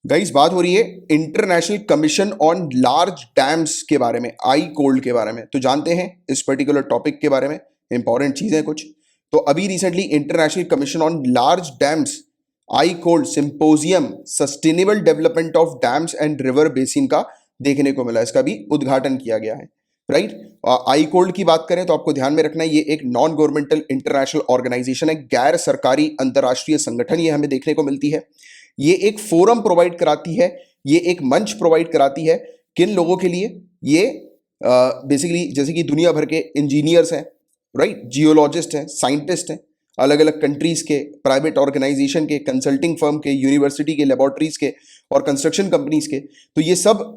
Guys बात हो रही है international commission on large dams के बारे में, आई कोल्ड के बारे में। तो जानते हैं इस पर्टिकुलर टॉपिक के बारे में, इंपॉर्टेंट चीजें कुछ। तो अभी recently international commission on large dams I cold symposium sustainable development of dams and river basin का देखने को मिला, इसका भी उद्घाटन किया गया है। राइट, आई कोल्ड की बात करें तो आपको ध्यान में रखना है ये एक नॉन गवर्नमेंटल इंटरनेशनल ऑर्गेनाइजेशन है, गैर सरकारी अंतर्राष्ट्रीय संगठन ये हमें देखने को मिलती है। ये एक फोरम प्रोवाइड कराती है, ये एक मंच प्रोवाइड कराती है किन लोगों के लिए? ये बेसिकली जैसे कि दुनिया भर के इंजीनियर्स हैं, राइट, जियोलॉजिस्ट हैं, साइंटिस्ट हैं, अलग अलग कंट्रीज के, प्राइवेट ऑर्गेनाइजेशन के, कंसल्टिंग फर्म के, यूनिवर्सिटी के, लेबोरेटरीज के और कंस्ट्रक्शन कंपनीज के। तो ये सब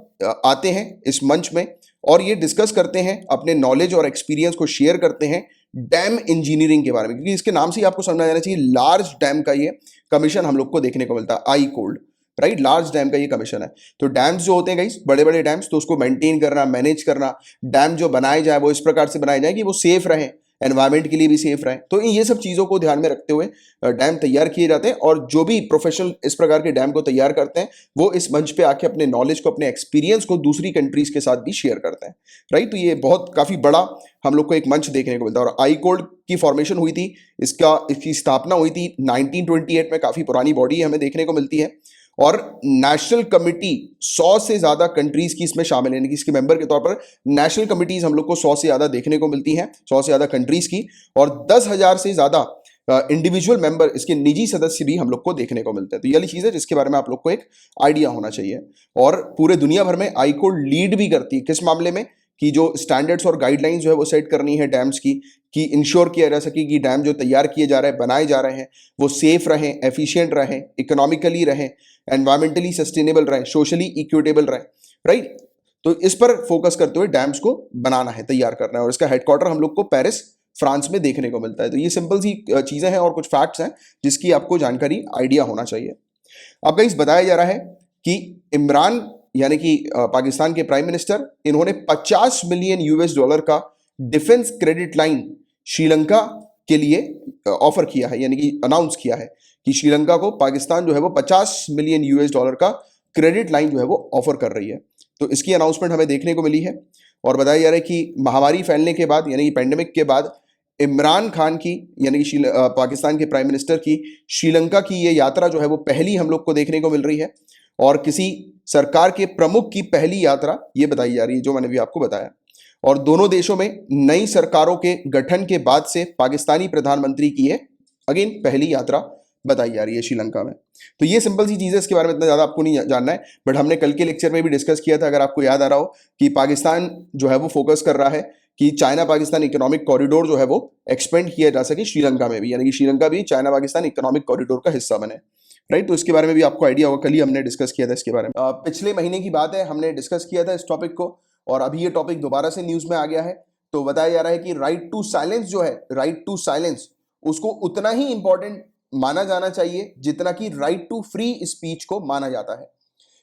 आते हैं इस मंच में और ये डिस्कस करते हैं, अपने नॉलेज और एक्सपीरियंस को शेयर करते हैं डैम इंजीनियरिंग के बारे में, क्योंकि इसके नाम से ही आपको समझ आ जाना चाहिए लार्ज डैम का ये कमीशन हम लोग को देखने को मिलता है, आई कोल्ड। राइट, लार्ज डैम का ये कमीशन है। तो डैम्स जो होते हैं गाइस, बड़े बड़े डैम्स, तो उसको मेंटेन करना, मैनेज करना, डैम जो बनाए जाए वो इस प्रकार से बनाए जाए कि वो सेफ रहे, एनवायरमेंट के लिए भी सेफ रहे। तो ये सब चीजों को ध्यान में रखते हुए डैम तैयार किए जाते हैं और जो भी प्रोफेशनल इस प्रकार के डैम को तैयार करते हैं वो इस मंच पे आके अपने नॉलेज को, अपने एक्सपीरियंस को दूसरी कंट्रीज के साथ भी शेयर करते हैं। राइट, तो ये बहुत काफी बड़ा हम लोग को एक मंच देखने को मिलता है। और आई कोल्ड की फॉर्मेशन हुई थी, इसकी स्थापना हुई थी 1928 में, काफी पुरानी बॉडी हमें देखने को मिलती है। और नेशनल कमिटी 100 से ज्यादा कंट्रीज की इसमें शामिल है, यानी कि इसके मेंबर के तौर पर नेशनल कमिटीज हम लोग को 100 से ज्यादा देखने को मिलती हैं, 100 से ज्यादा कंट्रीज की, और 10,000 से ज्यादा इंडिविजुअल मेंबर, इसके निजी सदस्य भी हम लोग को देखने को मिलते हैं। तो ये वाली चीज है जिसके बारे में आप लोग को एक आइडिया होना चाहिए। और पूरे दुनिया भर में आई कोल्ड लीड भी करती है किस मामले में, कि जो स्टैंडर्ड्स और गाइडलाइंस जो है वो सेट करनी है डैम्स की, कि इंश्योर किया जा सके कि डैम जो तैयार किए जा रहे हैं, बनाए जा रहे हैं, वो सेफ रहें, एफिशिएंट रहें, इकोनॉमिकली रहें, एनवायरमेंटली सस्टेनेबल रहें, सोशली इक्विटेबल रहें। राइट, तो इस पर फोकस करते हुए डैम्स को बनाना है, तैयार करना है, और इसका हेडक्वार्टर हम लोग को पेरिस, फ्रांस में देखने को मिलता है। तो ये सिंपल सी चीजें हैं और कुछ फैक्ट्स हैं जिसकी आपको जानकारी, आइडिया होना चाहिए। अब गाइस बताया जा रहा है कि इमरान यानी कि पाकिस्तान के प्राइम मिनिस्टर, इन्होंने 50 मिलियन यूएस डॉलर का डिफेंस क्रेडिट लाइन श्रीलंका के लिए ऑफर किया है, यानी कि अनाउंस किया है कि श्रीलंका को पाकिस्तान जो है वो 50 मिलियन यूएस डॉलर का क्रेडिट लाइन जो है वो ऑफर कर रही है। तो इसकी अनाउंसमेंट हमें देखने को मिली है। और बताया जा रहा है कि महामारी फैलने के बाद, यानी कि पेंडेमिक के बाद, इमरान खान की, यानी कि पाकिस्तान के प्राइम मिनिस्टर की श्रीलंका की ये यात्रा जो है वो पहली हम लोग को देखने को मिल रही है, और किसी सरकार के प्रमुख की पहली यात्रा ये बताई जा रही है, जो मैंने भी आपको बताया। और दोनों देशों में नई सरकारों के गठन के बाद से पाकिस्तानी प्रधानमंत्री की ये अगेन पहली यात्रा बताई जा रही है श्रीलंका में। तो ये सिंपल सी चीज़ है, इसके बारे में इतना ज़्यादा आपको नहीं जानना है, बट हमने कल के लेक्चर में भी डिस्कस किया था, अगर आपको याद आ रहा हो, कि पाकिस्तान जो है वो फोकस कर रहा है कि चाइना पाकिस्तान इकोनॉमिक कॉरिडोर जो है वो एक्सपेंड किया जा सके श्रीलंका में भी, यानी कि श्रीलंका भी चाइना पाकिस्तान इकोनॉमिक कॉरिडोर का हिस्सा बने। राइट, तो इसके बारे में भी आपको आइडिया होगा, कल ही हमने डिस्कस किया था इसके बारे में। पिछले महीने की बात है, हमने डिस्कस किया था इस टॉपिक को, और अभी ये टॉपिक दोबारा से न्यूज में आ गया है। तो बताया जा रहा है कि राइट टू साइलेंस जो है, राइट टू साइलेंस, उसको उतना ही इंपॉर्टेंट माना जाना चाहिए जितना कि राइट टू फ्री स्पीच को माना जाता है।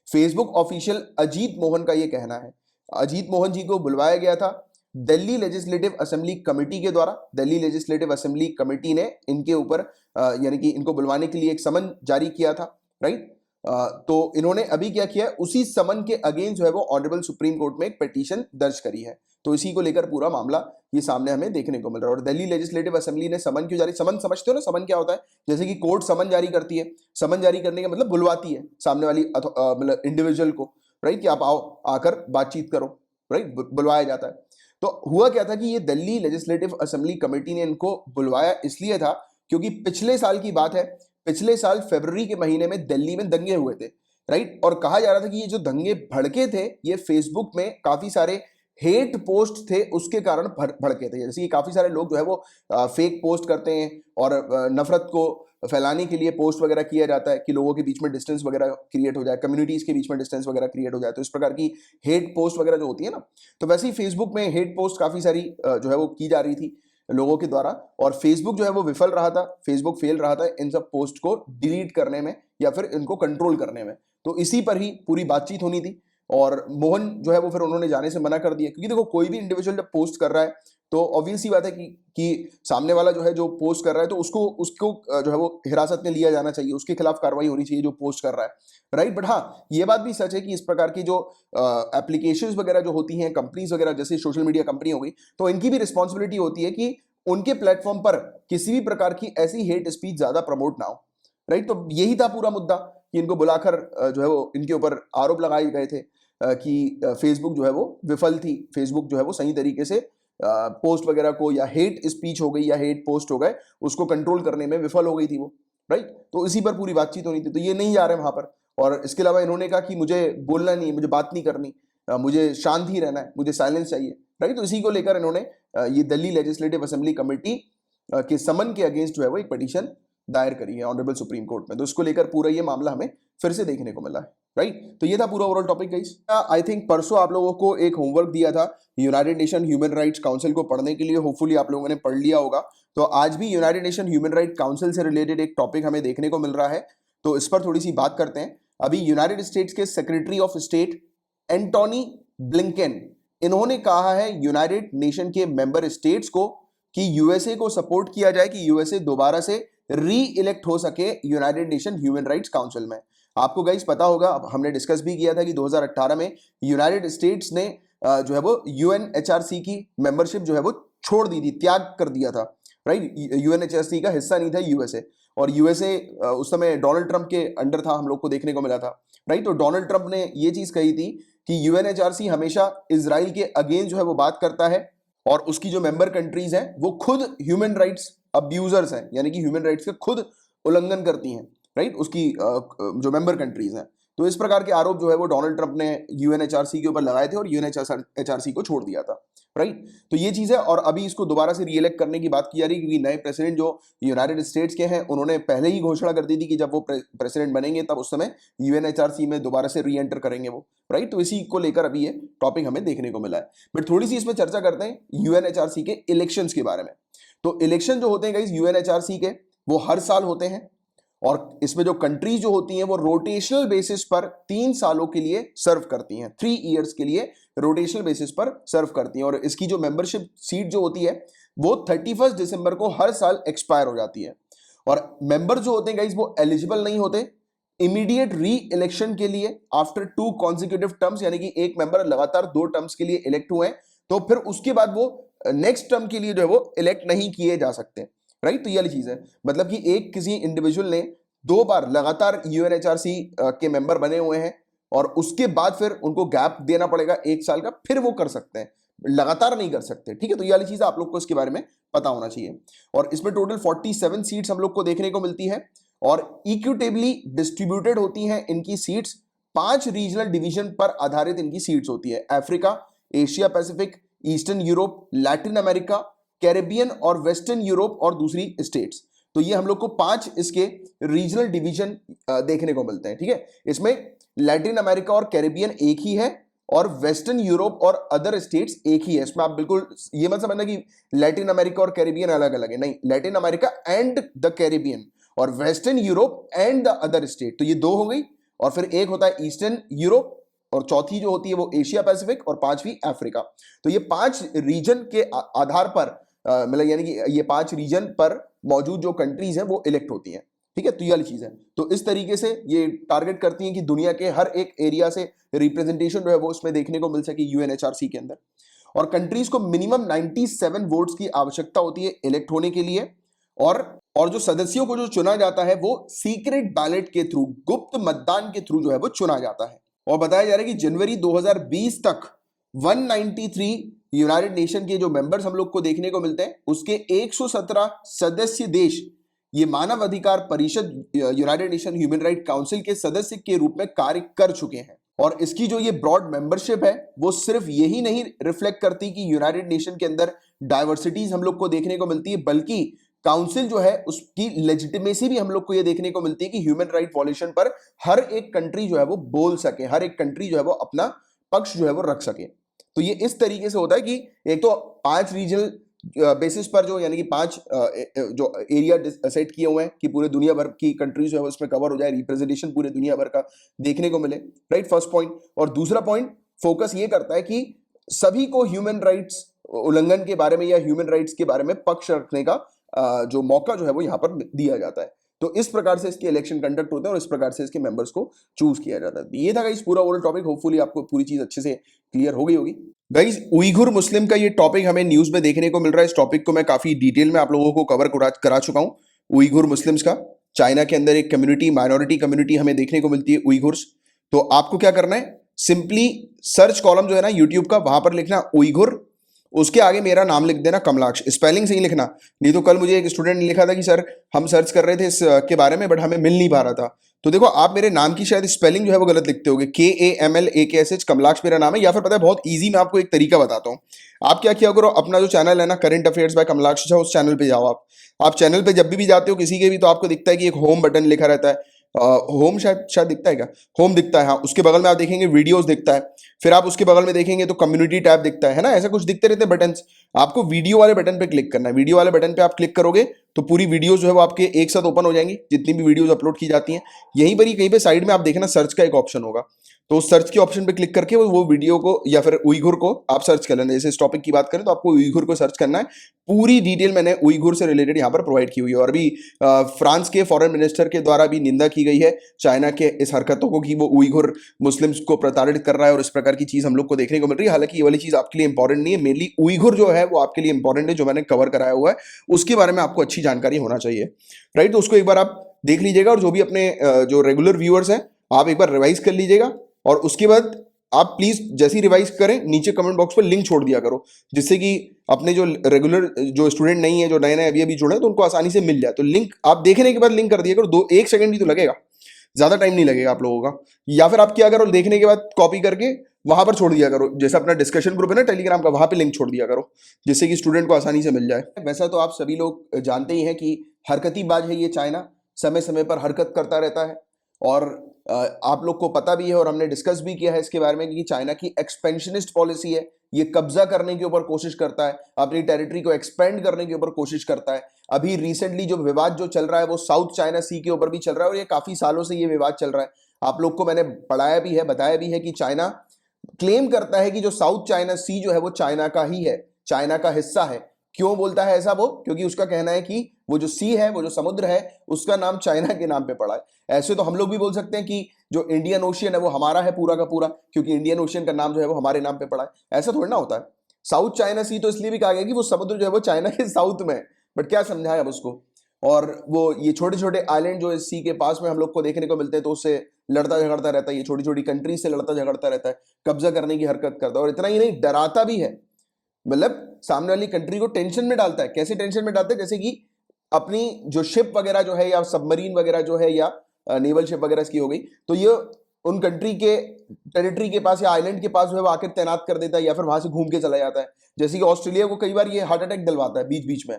फेसबुक ऑफिशियल अजीत मोहन का ये कहना है। अजीत मोहन जी को बुलवाया गया था दिल्ली लेजिस्लेटिव असेंबली कमेटी के द्वारा। दिल्ली लेजिस्लेटिव असेंबली कमेटी ने इनके ऊपर यानी कि इनको बुलवाने के लिए एक समन जारी किया था। राइट, तो इन्होंने अभी क्या किया, उसी समन के अगेंस्ट जो है वो ऑनरेबल सुप्रीम कोर्ट में एक पिटीशन दर्ज करी है। तो इसी को लेकर पूरा मामला ये सामने हमें देखने को मिल रहा है। और दिल्ली लेजिस्लेटिव असेंबली ने समन क्यों जारी, समन समझते हो ना, समन क्या होता है? जैसे कि कोर्ट समन जारी करती है, समन जारी करने का मतलब बुलवाती है सामने वाली मतलब इंडिविजुअल को, राइट, कि आप आओ, आकर बातचीत करो, राइट, बुलवाया जाता है। तो हुआ क्या था कि ये दिल्ली लेजिस्लेटिव असेंबली कमेटी ने इनको बुलवाया इसलिए था क्योंकि पिछले साल की बात है, पिछले साल फरवरी के महीने में दिल्ली में दंगे हुए थे। राइट, और कहा जा रहा था कि ये जो दंगे भड़के थे ये फेसबुक में काफी सारे हेट पोस्ट थे उसके कारण भड़के थे। जैसे कि काफी सारे लोग जो है वो फेक पोस्ट करते हैं और नफरत को फैलाने के लिए पोस्ट वगैरह किया जाता है कि लोगों के बीच में डिस्टेंस वगैरह क्रिएट हो जाए, कम्युनिटीज के बीच में डिस्टेंस वगैरह क्रिएट हो जाए। तो इस प्रकार की हेट पोस्ट वगैरह जो होती है ना, तो वैसे ही फेसबुक में हेट पोस्ट काफी सारी जो है वो की जा रही थी लोगों के द्वारा, और फेसबुक जो है वो विफल रहा था, फेसबुक फेल रहा था इन सब पोस्ट को डिलीट करने में या फिर इनको कंट्रोल करने में। तो इसी पर ही पूरी बातचीत होनी थी। और मोहन जो है वो फिर उन्होंने जाने से मना कर दिया, क्योंकि देखो कोई भी इंडिविजुअल जब पोस्ट कर रहा है तो ऑब्वियस सी बात है कि सामने वाला जो है जो पोस्ट कर रहा है तो उसको उसको जो है वो हिरासत में लिया जाना चाहिए, उसके खिलाफ कार्रवाई होनी चाहिए जो पोस्ट कर रहा है, राइट। बट हाँ, ये बात भी सच है कि इस प्रकार की जो एप्लीकेशंस वगैरह जो होती हैं, कंपनीज वगैरह जैसे सोशल मीडिया कंपनी हो गई, तो इनकी भी रिस्पॉन्सिबिलिटी होती है कि उनके प्लेटफॉर्म पर किसी भी प्रकार की ऐसी हेट स्पीच ज्यादा प्रमोट ना हो, राइट। तो यही था पूरा मुद्दा कि इनको बुलाकर जो है वो इनके ऊपर आरोप लगाए गए थे कि फेसबुक जो है वो विफल थी, फेसबुक जो है वो सही तरीके से पोस्ट वगैरह को, या हेट स्पीच हो गई या हेट पोस्ट हो गए, उसको कंट्रोल करने में विफल हो गई थी वो, राइट। तो इसी पर पूरी बातचीत होनी थी, तो ये नहीं जा रहे वहां पर। और इसके अलावा इन्होंने कहा कि मुझे बोलना नहीं है, मुझे बात नहीं करनी, मुझे शांत ही रहना है, मुझे साइलेंस चाहिए, राइट। तो इसी को लेकर इन्होंने ये दिल्ली लेजिस्लेटिव असेंबली कमेटी के समन के अगेंस्ट जो है वो एक पिटीशन दायर करी है ऑनरेबल सुप्रीम कोर्ट में। तो इसको लेकर पूरा ये मामला हमें फिर से देखने को मिला है, राइट। तो ये था पूरा overall topic guys. I think परसों आप लोगों को एक होमवर्क दिया था United nation human rights council को पढ़ने के लिए, होपफुली आप लोगों ने पढ़ लिया होगा। तो आज भी United nation human right council से रिलेटेड एक टॉपिक हमें देखने को मिल रहा है, तो इस पर थोड़ी सी बात करते हैं। अभी यूनाइटेड स्टेट्स के secretary of state Antony Blinken, इन्होंने कहा है यूनाइटेड नेशन के मेंबर स्टेट्स को कि यूएसए को सपोर्ट किया जाए कि यूएसए दोबारा से री इलेक्ट हो सके United nation human rights council में। आपको गाइस पता होगा, हमने डिस्कस भी किया था कि 2018 में यूनाइटेड स्टेट्स ने जो है वो यूएनएचआरसी की मेंबरशिप जो है वो छोड़ दी थी, त्याग कर दिया था, राइट। यूएनएचआरसी का हिस्सा नहीं था यूएसए, और यूएसए उस समय डोनाल्ड ट्रंप के अंडर था, हम लोग को देखने को मिला था, राइट। तो डोनाल्ड ट्रंप ने ये चीज कही थी कि यूएनएचआरसी हमेशा इजराइल के अगेंस्ट जो है वो बात करता है, और उसकी जो मेंबर कंट्रीज हैं वो खुद ह्यूमन राइट्स अब्यूजर्स हैं, यानी कि ह्यूमन राइट्स का खुद उल्लंघन करती हैं, राइट, उसकी जो मेंबर कंट्रीज हैं। तो इस प्रकार के आरोप जो है वो डोनाल्ड ट्रंप ने यूएनएचआरसी के ऊपर लगाए थे और यूएनएचआरसी को छोड़ दिया था, राइट। तो ये चीज है, और अभी इसको दोबारा से रीइलेक्ट करने की बात की जा रही है, क्योंकि नए प्रेसिडेंट जो यूनाइटेड स्टेट्स के हैं उन्होंने पहले ही घोषणा कर दी थी कि जब वो प्रेसिडेंट बनेंगे तब उस समय यूएनएचआरसी में दोबारा से री एंटर करेंगे वो, राइट। तो इसी को लेकर अभी ये टॉपिक हमें देखने को मिला है। बट थोड़ी सी इसमें चर्चा करते हैं यूएनएचआरसी के इलेक्शंस के बारे में। तो इलेक्शन जो होते हैं गाइस यूएनएचआरसी के, वो हर साल होते हैं, और इसमें जो कंट्रीज जो होती हैं वो रोटेशनल बेसिस पर 3 सालों के लिए सर्व करती हैं, 3 इयर्स के लिए रोटेशनल बेसिस पर सर्व करती हैं। और इसकी जो मेंबरशिप सीट जो होती है वो 31 दिसंबर को हर साल एक्सपायर हो जाती है। और मेंबर जो होते हैं गाइस वो एलिजिबल नहीं होते इमीडिएट री इलेक्शन के लिए आफ्टर 2 कॉन्सिक्यूटिव टर्म्स, यानी कि एक मेंबर लगातार 2 टर्म्स के लिए इलेक्ट हुए हैं तो फिर उसके बाद वो नेक्स्ट टर्म के लिए जो है वो इलेक्ट नहीं किए जा सकते, राइट। तो ये वाली चीज है, मतलब कि एक किसी इंडिविजुअल ने 2 बार लगातार यूएनएचआरसी के मेंबर बने हुए हैं और उसके बाद फिर उनको गैप देना पड़ेगा 1 साल का, फिर वो कर सकते हैं, लगातार नहीं कर सकते, ठीक है। तो ये वाली चीज आप लोग को इसके बारे में पता होना चाहिए। और इसमें टोटल 47 सीट्स हम लोग को देखने को मिलती है और इक्विटेबली डिस्ट्रीब्यूटेड होती हैं इनकी सीट्स। 5 रीजनल डिवीजन पर आधारित इनकी सीट्स होती है, Africa, Asia Pacific, eastern Europe, Latin America, Caribbean और वेस्टर्न यूरोप और दूसरी स्टेट्स। तो ये हम लोग को 5 इसके रीजनल डिवीजन देखने को मिलते हैं, ठीक है। इसमें लैटिन अमेरिका और कैरेबियन एक ही है और वेस्टर्न यूरोप और अदर स्टेट्स एक ही है। इसमें आप बिल्कुल ये मत समझना कि लैटिन अमेरिका और कैरेबियन अलग अलग है, नहीं, Latin America and the Caribbean और western Europe and the other state, तो ये 2 हो गई। और फिर एक होता है ईस्टर्न यूरोप, और चौथी जो होती है वो एशिया पैसिफिक, और 5वीं अफ्रीका। तो ये 5 रीजन के आधार पर मतलब यानी कि ये 5 रीजन पर मौजूद जो कंट्रीज हैं वो इलेक्ट होती हैं, ठीक है। तो ये वाली चीज है। तो इस तरीके से ये टारगेट करती हैं कि दुनिया के हर एक एरिया से रिप्रेजेंटेशन जो है वो उसमें देखने को मिल सके यूएनएचआरसी के अंदर। और कंट्रीज को मिनिमम 97 वोट्स की आवश्यकता होती है इलेक्ट होने के लिए। और जो सदस्यों को जो चुना जाता है वो सीक्रेट बैलेट के थ्रू, गुप्त मतदान के थ्रू जो है वो चुना जाता है। और बताया जा रहा है कि जनवरी 2020 तक 193 यूनाइटेड नेशन के जो मेंबर्स हम लोग को देखने को मिलते हैं, उसके 117 सदस्य देश ये मानव अधिकार परिषद United nation human right council के सदस्य के रूप में कार्य कर चुके हैं। और इसकी जो ये ब्रॉड मेंबरशिप है वो सिर्फ यही नहीं रिफ्लेक्ट करती कि यूनाइटेड नेशन के अंदर डाइवर्सिटीज हम लोग को देखने को मिलती है, बल्कि काउंसिल जो है उसकी लेजिटिमेसी भी हम लोग को ये देखने को मिलती है कि ह्यूमन राइट वॉल्यूशन पर हर एक कंट्री जो है वो बोल सके, हर एक कंट्री जो है वो अपना पक्ष जो है वो रख सके। तो ये इस तरीके से होता है कि एक तो 5 रीजनल बेसिस पर जो यानी कि 5 जो एरिया सेट किए हुए हैं कि पूरे दुनिया भर की कंट्रीज जो है उसमें कवर हो जाए, रिप्रेजेंटेशन पूरे दुनिया भर का देखने को मिले, राइट, फर्स्ट पॉइंट। और दूसरा पॉइंट फोकस ये करता है कि सभी को ह्यूमन राइट्स उल्लंघन के बारे में या ह्यूमन राइट्स के बारे में पक्ष रखने का जो मौका जो है वो यहाँ पर दिया जाता है। तो इस प्रकार से इसके इलेक्शन कंडक्ट होते हैं और इस प्रकार से इसके मेंबर्स को चूज किया जाता है। ये था गाइस पूरा ओवरऑल टॉपिक, होपफुली आपको पूरी चीज अच्छे से क्लियर हो गई होगी। गाइस उइघुर मुस्लिम का ये टॉपिक हमें न्यूज में देखने को मिल रहा है। इस टॉपिक को मैं काफी डिटेल में आप लोगों को कवर करा चुका हूं। उइघुर मुस्लिम्स का चाइना के अंदर एक कम्युनिटी, माइनॉरिटी कम्युनिटी हमें देखने को मिलती है उइघुर्स। तो आपको क्या करना है, सिंपली सर्च कॉलम जो है ना यूट्यूब का, वहां पर लिखना उइघुर, उसके आगे मेरा नाम लिख देना कमलाक्ष, स्पेलिंग सही लिखना। नहीं तो कल मुझे एक स्टूडेंट ने लिखा था कि सर हम सर्च कर रहे थे इस के बारे में बट हमें मिल नहीं पा रहा था। तो देखो आप मेरे नाम की शायद स्पेलिंग जो है वो गलत लिखते होगे, KAMLAKSH कमलाक्ष मेरा नाम है। या फिर पता है बहुत ईजी, मैं आपको एक तरीका बताता हूँ। आप क्या किया करो, अपना जो चैनल है ना current affairs by Kamalaksh Jha, उस चैनल पे जाओ। आप चैनल पे जब भी जाते हो किसी के भी, तो आपको दिखता है कि एक होम बटन लिखा रहता है, होम शायद दिखता है क्या, होम दिखता है, हाँ। उसके बगल में आप देखेंगे वीडियोस दिखता है, फिर आप उसके बगल में देखेंगे तो कम्युनिटी टैब दिखता है ना, ऐसा कुछ दिखते रहते हैं बटन्स। आपको वीडियो वाले बटन पे क्लिक करना है। वीडियो वाले बटन पे आप क्लिक करोगे तो पूरी वीडियोस जो है वो आपके एक साथ ओपन हो जाएंगी, जितनी भी वीडियोस अपलोड की जाती हैं। यहीं पर ही कहीं पे साइड में आप देखना सर्च का एक ऑप्शन होगा, तो उस सर्च के ऑप्शन पे क्लिक करके वो वीडियो को या फिर उइघुर को आप सर्च कर लेना। जैसे इस टॉपिक की बात करें तो आपको उइघुर को सर्च करना है। पूरी डिटेल मैंने उइघुर से रिलेटेड यहाँ पर प्रोवाइड की हुई है। और अभी फ्रांस के फॉरेन मिनिस्टर के द्वारा भी निंदा की गई है चाइना के इस हरकतों को कि वो उइघुर मुस्लिम्स को प्रताड़ित कर रहा है और इस प्रकार की चीज हम लोग को देखने को मिल रही है। हालांकि ये वाली चीज आपके लिए इंपॉर्टेंट नहीं है, मेनली उइघुर जो है वो आपके लिए इंपॉर्टेंट है, जो मैंने कवर कराया हुआ है उसके बारे में आपको अच्छी जानकारी होना चाहिए, राइट। तो उसको एक बार आप देख लीजिएगा और जो भी अपने जो रेगुलर व्यूअर्स हैं आप एक बार रिवाइज कर लीजिएगा। और उसके बाद आप प्लीज जैसे ही रिवाइज करें नीचे कमेंट बॉक्स पर लिंक छोड़ दिया करो, जिससे कि अपने जो रेगुलर जो स्टूडेंट नहीं है, जो नए नए अभी जुड़े हैं, तो उनको आसानी से मिल जाए। तो लिंक आप देखने के बाद लिंक कर दिया करो, 1 सेकंड ही तो लगेगा, ज्यादा टाइम नहीं लगेगा आप लोगों का। या फिर आप क्या करो, देखने के बाद कॉपी करके वहां पर छोड़ दिया करो, जैसे अपना डिस्कशन ग्रुप है ना टेलीग्राम का, वहां पे लिंक छोड़ दिया करो, जिससे कि स्टूडेंट को आसानी से मिल जाए। वैसा तो आप सभी लोग जानते ही हैं कि हरकतीबाज है ये चाइना, समय समय पर हरकत करता रहता है। और आप लोग को पता भी है और हमने डिस्कस भी किया है इसके बारे में कि चाइना की एक्सपेंशनिस्ट पॉलिसी है, ये कब्जा करने के ऊपर कोशिश करता है, अपनी टेरिटरी को एक्सपेंड करने के ऊपर कोशिश करता है। अभी रिसेंटली जो विवाद जो चल रहा है वो साउथ चाइना सी के ऊपर भी चल रहा है और ये काफी सालों से ये विवाद चल रहा है। आप लोग को मैंने पढ़ाया भी है, बताया भी है कि चाइना क्लेम करता है कि जो साउथ चाइना सी जो है वो चाइना का ही है, चाइना का हिस्सा है। क्यों बोलता है ऐसा वो? क्योंकि उसका कहना है कि वो जो सी है, वो जो समुद्र है, उसका नाम चाइना के नाम पे पड़ा है। ऐसे तो हम लोग भी बोल सकते हैं कि जो इंडियन ओशियन है वो हमारा है पूरा का पूरा, क्योंकि इंडियन ओशियन का नाम जो है वो हमारे नाम पे पड़ा है। ऐसा थोड़ी ना होता है। साउथ चाइना सी तो इसलिए भी कहा गया कि वो समुद्र जो है वो चाइना के साउथ में है, बट क्या समझाए अब उसको। और वो ये छोटे छोटे आइलैंड जो इस सी के पास में हम लोग को देखने को मिलते हैं, तो उससे लड़ता झगड़ता रहता है, ये छोटी छोटी कंट्री से लड़ता झगड़ता रहता है, कब्जा करने की हरकत करता है। और इतना ही नहीं, डराता भी है, मतलब सामने वाली कंट्री को टेंशन में डालता है। कैसे टेंशन में डालता है? जैसे कि अपनी जो शिप वगैरह जो है या सबमरीन वगैरह जो है या नेवल शिप वगैरह इसकी हो गई, तो ये उन कंट्री के टेरिटरी के पास या आइलैंड के पास जो है वो आकर तैनात कर देता है या फिर वहां से घूम के चला जाता है। जैसे कि ऑस्ट्रेलिया को कई बार ये हार्ट अटैक दिलवाता है बीच बीच में,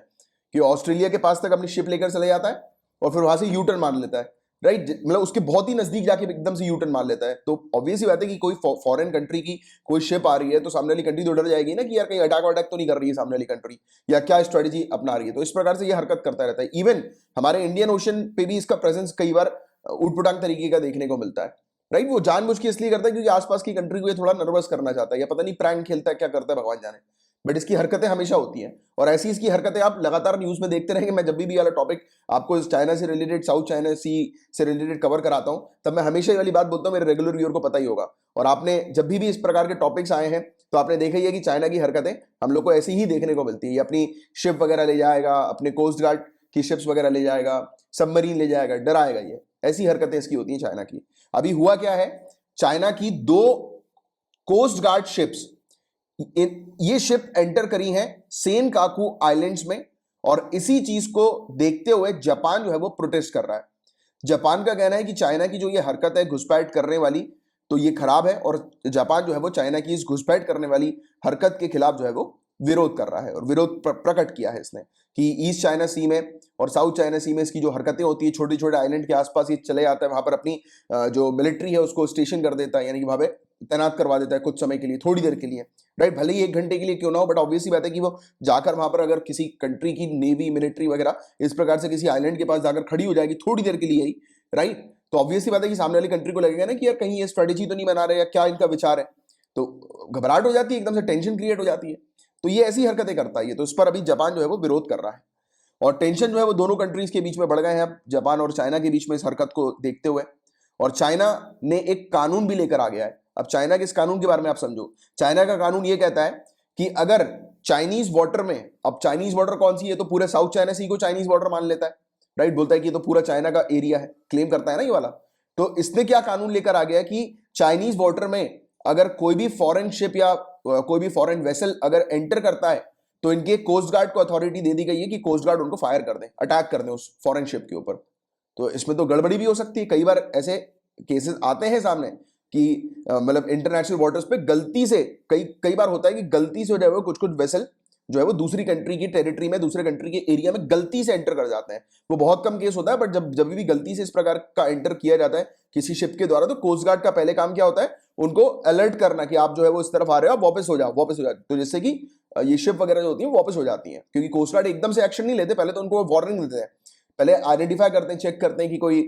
कि ऑस्ट्रेलिया के पास तक अपनी शिप लेकर चला जाता है और फिर वहां से यू टर्न मार लेता है, राइट। मतलब उसके बहुत ही नजदीक जाके एकदम से यू टर्न मार लेता है। तो ऑब्वियस ही बात है कि कोई फॉरेन कंट्री की कोई शिप आ रही है तो सामने वाली कंट्री तो डर जाएगी ना कि यार कहीं अटैक वटैक तो नहीं कर रही है सामने वाली कंट्री, या क्या स्ट्रेटेजी अपना रही है। तो इस प्रकार से ये हरकत करता रहता है। इवन हमारे इंडियन ओशन पे भी इसका प्रेजेंस कई बार उटपटांग तरीके का देखने को मिलता है, राइट। वो जानबूझ के इसलिए करता है क्योंकि आसपास की कंट्री को ये थोड़ा नर्वस करना चाहता है, या पता नहीं प्रैंक खेलता है, क्या करता है भगवान जाने, बट इसकी हरकतें हमेशा होती हैं। और ऐसी इसकी हरकतें आप लगातार न्यूज में देखते रहेंगे। मैं जब भी वाला टॉपिक आपको चाइना से रिलेटेड, साउथ चाइना सी से रिलेटेड कवर कराता हूं, तब मैं हमेशा ये वाली बात बोलता हूं, मेरे रेगुलर व्यूअर को पता ही होगा। और आपने जब भी इस प्रकार के टॉपिक्स आए हैं तो आपने देखा ही है कि चाइना की हरकतें हम लोग को ऐसी ही देखने को मिलती है। ये अपनी शिप वगैरह ले जाएगा, अपने कोस्ट गार्ड की शिप्स वगैरह ले जाएगा, सबमरीन ले जाएगा, डराएगा। ये ऐसी हरकतें इसकी होती हैं चाइना की। अभी हुआ क्या है, चाइना की 2 कोस्ट गार्ड शिप्स, ये शिप एंटर करी हैं सेनकाकू आइलैंड्स में, और इसी चीज को देखते हुए जापान जो है वो प्रोटेस्ट कर रहा है। जापान का कहना है कि चाइना की जो ये हरकत है घुसपैठ करने वाली, तो ये खराब है, और जापान जो है वो चाइना की इस घुसपैठ करने वाली हरकत के खिलाफ जो है वो विरोध कर रहा है। और विरोध प्रकट किया है इसने कि ईस्ट चाइना सी में और साउथ चाइना सी में इसकी जो हरकतें होती है, छोटे छोटे आइलैंड के आसपास ये चले जाता है, वहां पर अपनी जो मिलिट्री है उसको स्टेशन कर देता है, यानी कि वहां पे तैनात करवा देता है कुछ समय के लिए, थोड़ी देर के लिए, राइट, भले ही 1 घंटे के लिए क्यों ना हो, बट ऑब्वियसली बात है कि वो जाकर वहां पर अगर किसी कंट्री की नेवी मिलिट्री वगैरह इस प्रकार से किसी आइलैंड के पास जाकर खड़ी हो जाएगी थोड़ी देर के लिए ही, राइट, तो ऑब्वियसली बात है कि सामने वाली कंट्री को लगेगा ना कि यार कहीं ये स्ट्रेटेजी तो नहीं बना रहे या क्या इनका विचार है, तो घबराहट हो जाती है, एकदम से टेंशन क्रिएट हो जाती है। तो ये ऐसी हरकतें करता है ये, तो इस पर अभी जापान जो है वो विरोध कर रहा है और टेंशन जो है वो दोनों कंट्रीज के बीच में बढ़ गए हैं अब, जापान और चाइना के बीच में इस हरकत को देखते हुए। और चाइना ने एक कानून भी लेकर आ गया है। अब चाइना के इस कानून के बारे में आप समझो। चाइना का कानून ये कहता है कि अगर चाइनीज वाटर में, अब चाइनीज वाटर कौन सी है, तो पूरे साउथ चाइना सी को चाइनीज वाटर मान लेता है, राइट, बोलता है कि ये तो पूरा चाइना का एरिया है, क्लेम करता है ना ये वाला। तो इसने क्या कानून लेकर आ गया कि चाइनीज वाटर में अगर कोई भी फॉरेन शिप या कोई भी फॉरेन वेसल अगर एंटर करता है तो इनके कोस्ट गार्ड को अथॉरिटी दे दी गई है कि कोस्ट गार्ड उनको फायर कर दें, अटैक कर दें उस फॉरेन शिप के ऊपर। तो इसमें तो गड़बड़ी भी हो सकती है, कई बार ऐसे केसेस आते हैं सामने कि मतलब इंटरनेशनल वाटर्स पे गलती से, कई बार होता है कि गलती से जो है कुछ कुछ वेसल जो है वो दूसरी कंट्री की टेरिटरी में, दूसरे कंट्री के एरिया में गलती से एंटर कर जाते हैं। वो बहुत कम केस होता है, बट जब भी गलती से इस प्रकार का एंटर किया जाता है किसी शिप के द्वारा, तो कोस्ट गार्ड का पहले काम क्या होता है, उनको अलर्ट करना कि आप जो है वो इस तरफ आ रहे हो, आप वापस हो जाओ, वापस हो जाओ। तो जिससे कि ये शिप वगैरह जो होती है वापस हो जाती है, क्योंकि कोस्ट गार्ड एकदम से एक्शन नहीं लेते, पहले तो उनको वार्निंग देते हैं, पहले आइडेंटिफाई करते हैं, चेक करते हैं कि कोई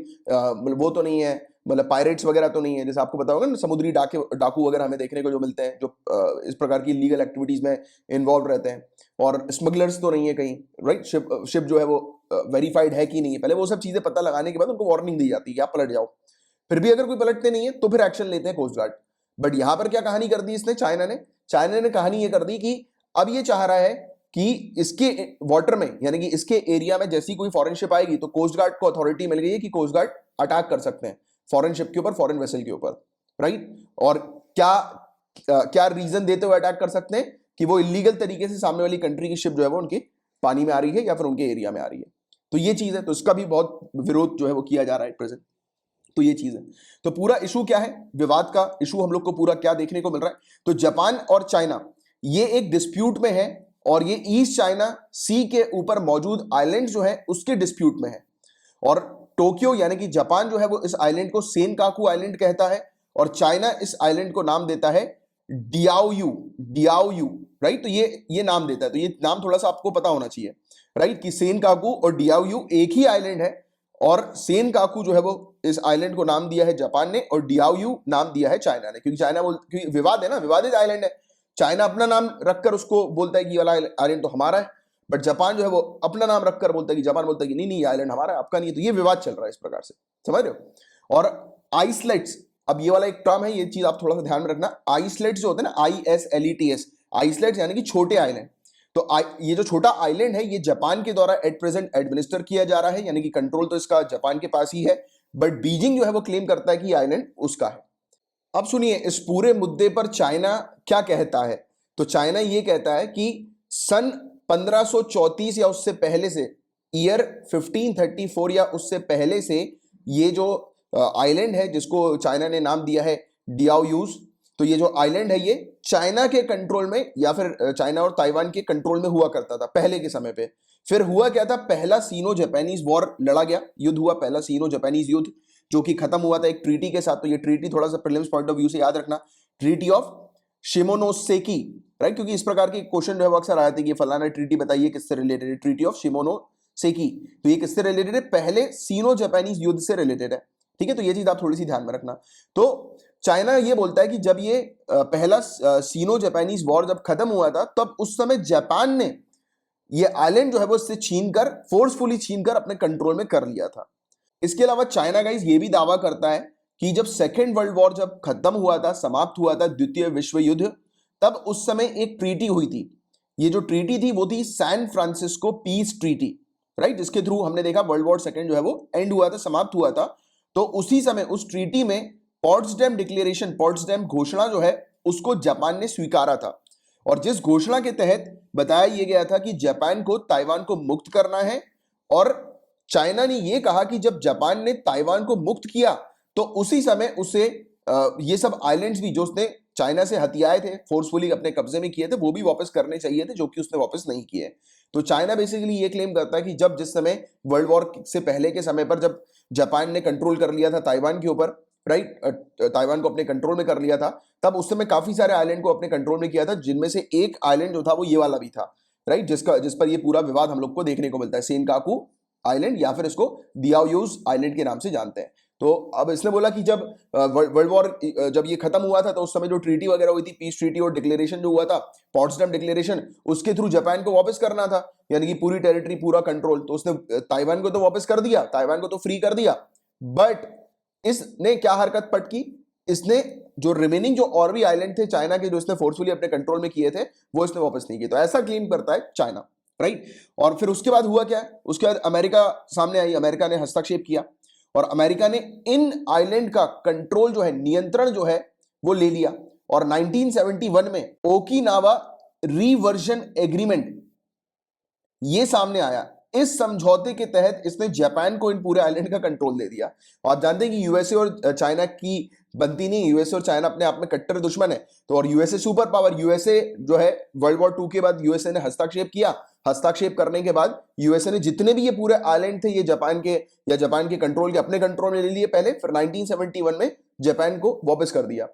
वो तो नहीं है, मतलब पायरेट्स वगैरह तो नहीं है। जैसे आपको पता होगा ना, समुद्री डाकू वगैरह हमें देखने को जो मिलते हैं, जो इस प्रकार की लीगल एक्टिविटीज में इन्वॉल्व रहते हैं, और स्मगलर्स तो नहीं है कहीं, राइट, शिप जो है वो वेरीफाइड है कि नहीं है, पहले वो सब चीजें पता लगाने के बाद उनको वार्निंग दी जाती है कि आप पलट जाओ। फिर भी अगर कोई पलटते नहीं है तो फिर एक्शन लेते हैं कोस्ट गार्ड। बट यहां पर क्या कहानी कर दी इसने, चाइना ने कहानी ये कर दी कि अब ये चाह रहा है कि इसके वाटर में, यानी कि इसके एरिया में जैसी कोई फॉरेन शिप आएगी तो कोस्ट गार्ड को अथॉरिटी मिल गई है कि कोस्ट गार्ड अटैक कर सकते हैं फॉरेन शिप के ऊपर, फॉरेन वेसल के ऊपर, राइट। और क्या क्या रीजन देते हुए अटैक कर सकते हैं कि वो इलीगल तरीके से सामने वाली कंट्री की शिप जो है वो उनके पानी में आ रही है या फिर उनके एरिया में आ रही है। तो ये चीज है, तो इसका भी बहुत विरोध जो है वो किया जा रहा है प्रेजेंट। तो ये चीज है। तो पूरा इशू क्या है, विवाद का इशू हम लोग को पूरा क्या देखने को मिल रहा है, तो जापान और चाइना ये एक डिस्प्यूट में है, और ये ईस्ट चाइना सी के ऊपर मौजूद आइलैंड जो है उसके डिस्प्यूट में है। और टोक्यो यानी कि जापान जो है वो इस आइलैंड को सेनकाकू आइलैंड कहता है, और चाइना इस आइलैंड को नाम देता है डियाओयू, राइट। तो ये नाम देता है, तो ये नाम थोड़ा सा आपको पता होना चाहिए, राइट, कि सेनकाकू और डियाओयू एक ही आइलैंड है, और सेनकाकू जो है वो इस आइलैंड को नाम दिया है जापान ने, और डियाओयू नाम दिया है चाइना ने, क्योंकि क्योंकि विवाद है ना, विवादित आइलैंड है। चाइना अपना नाम रखकर उसको बोलता है कि ये वाला आइलैंड तो हमारा है, बट जापान जो है वो अपना नाम रखकर बोलता है कि, जापान बोलता है कि नहीं नहीं ये आइलैंड हमारा है, आपका नहीं है। तो ये विवाद चल रहा है इस प्रकार से, समझ रहे हो। और आइसलेट्स, अब ये वाला एक टर्म है, ये चीज आप थोड़ा सा ध्यान में रखना। आइसलेट्स जो होते हैं ना, ISLETS, आइसलेट्स यानी कि छोटे आइलैंड। तो ये जो छोटा आइलैंड है ये जापान के द्वारा एट प्रेजेंट एडमिनिस्टर किया जा रहा है, यानी कि कंट्रोल तो इसका जापान के पास ही है, बट बीजिंग जो है वो क्लेम करता है कि आइलैंड उसका है। अब सुनिए इस पूरे मुद्दे पर चाइना क्या कहता है। तो चाइना ये कहता है कि सन 1534 या उससे पहले से, ईयर 1534 या उससे पहले से, ये जो आइलैंड है जिसको चाइना ने नाम दिया है डियाओयूज, तो ये जो आइलैंड है ये चाइना के कंट्रोल में या फिर चाइना और ताइवान के कंट्रोल में हुआ करता था पहले के समय पे। फिर हुआ क्या था, पहला सीनो जापानीज वॉर लड़ा गया, युद्ध हुआ, पहला सीनो जापानीज युद्ध, जो कि खत्म हुआ था एक ट्रीटी के साथ। तो ये ट्रीटी थोड़ा सा प्रीलिम्स पॉइंट ऑफ व्यू से याद रखना, ट्रीटी ऑफ शिमोनोसेकी, राइट, क्योंकि इस प्रकार के क्वेश्चन जो है अक्सर आए थे कि फलाना ट्रीटी बताइए किससे रिलेटेड है, ट्रीटी ऑफ शिमोनोसेकी। तो ये किससे रिलेटेड है, पहले सीनो जापानीज युद्ध से रिलेटेड है, ठीक है। तो ये चीज आप थोड़ी सी ध्यान में रखना। तो चाइना ये बोलता है कि जब ये पहला सीनो जापानीज वॉर जब खत्म हुआ था, तब उस समय जापान ने ये आइलैंड जो है वो इससे छीनकर, फोर्सफुली छीनकर अपने कंट्रोल में कर लिया था। इसके अलावा चाइना गाइस ये भी दावा करता है कि जब सेकेंड वर्ल्ड वॉर जब खत्म हुआ था, समाप्त हुआ था द्वितीय विश्व युद्ध, तब उस समय एक ट्रीटी हुई थी। ये जो ट्रीटी थी वो थी San Francisco peace treaty, right, जिसके थ्रू हमने देखा वर्ल्ड वॉर सेकेंड जो है वो एंड हुआ था, समाप्त हुआ था। तो उसी समय उस ट्रीटी में पॉट्सडैम डिक्लेरेशन, पॉट्सडैम घोषणा जो है उसको जापान ने स्वीकारा था, और जिस घोषणा के तहत बताया यह गया था कि जापान को ताइवान को मुक्त करना है। और चाइना ने यह कहा कि जब जापान ने ताइवान को मुक्त किया तो उसी समय उसे ये सब आइलैंड्स भी जो उसने चाइना से हथियाए थे, फोर्सफुली अपने कब्जे में किए थे, वो भी वापस करने चाहिए थे, जो कि उसने वापस नहीं किए। तो चाइना बेसिकली ये क्लेम करता है कि जिस समय वर्ल्ड वॉर से पहले के समय पर जब जापान ने कंट्रोल कर लिया था ताइवान के ऊपर, राइट, ताइवान को अपने कंट्रोल में कर लिया था, तब उस समय काफी सारे आइलैंड को अपने कंट्रोल में किया था, जिनमें से एक आइलैंड जो था वो ये वाला भी था, राइट, जिस पर ये पूरा विवाद हम लोग को देखने को मिलता है, सेनकाकू आइलैंड, या फिर इसको दियाओयुज आइलैंड के नाम से जानते हैं। तो अब इसने बोला कि जब वर्ल्ड वॉर जब ये खत्म हुआ था, तो उस समय जो ट्रीटी वगैरह हुई थी, पीस ट्रीटी और डिक्लेरेशन जो हुआ था, पॉट्सडम डिक्लेरेशन, उसके थ्रू जापान को वापस करना था, यानी कि पूरी टेरिटरी, पूरा कंट्रोल। तो उसने ताइवान को तो वापस कर दिया, ताइवान को तो फ्री कर दिया, बट इसने क्या हरकत पटकी, इसने जो रिमेनिंग जो और भी आइलैंड थे चाइना के, जो इसने फोर्सफुली अपने कंट्रोल में किए थे, वो इसने वापस नहीं किए। तो ऐसा क्लेम करता है चाइना, राइट। और फिर उसके बाद हुआ क्या है, उसके बाद अमेरिका सामने आई, अमेरिका ने हस्तक्षेप किया और अमेरिका ने इन आइलैंड का कंट्रोल जो है, नियंत्रण जो है, वो ले लिया। और 1971 में ओकिनावा रिवर्जन एग्रीमेंट ये सामने आया। इस समझौते के तहत इसने जापान को इन पूरे आइलैंड का कंट्रोल दे दिया। और आप जानते हैं कि यूएसए और चाइना की बनती नहीं, यूएसए और चाइना अपने आप में कट्टर दुश्मन है। तो और यूएसए सुपर पावर, यूएसए जो है वर्ल्ड वॉर 2 के बाद यूएसए ने हस्तक्षेप किया। हस्तक्षेप करने के बाद यूएसए ने जितने भी ये पूरे आइलैंड थे, ये जापान के या जापान के कंट्रोल के अपने कंट्रोल में ले लिए पहले, फिर 1971 में जापान को वापस कर दिया।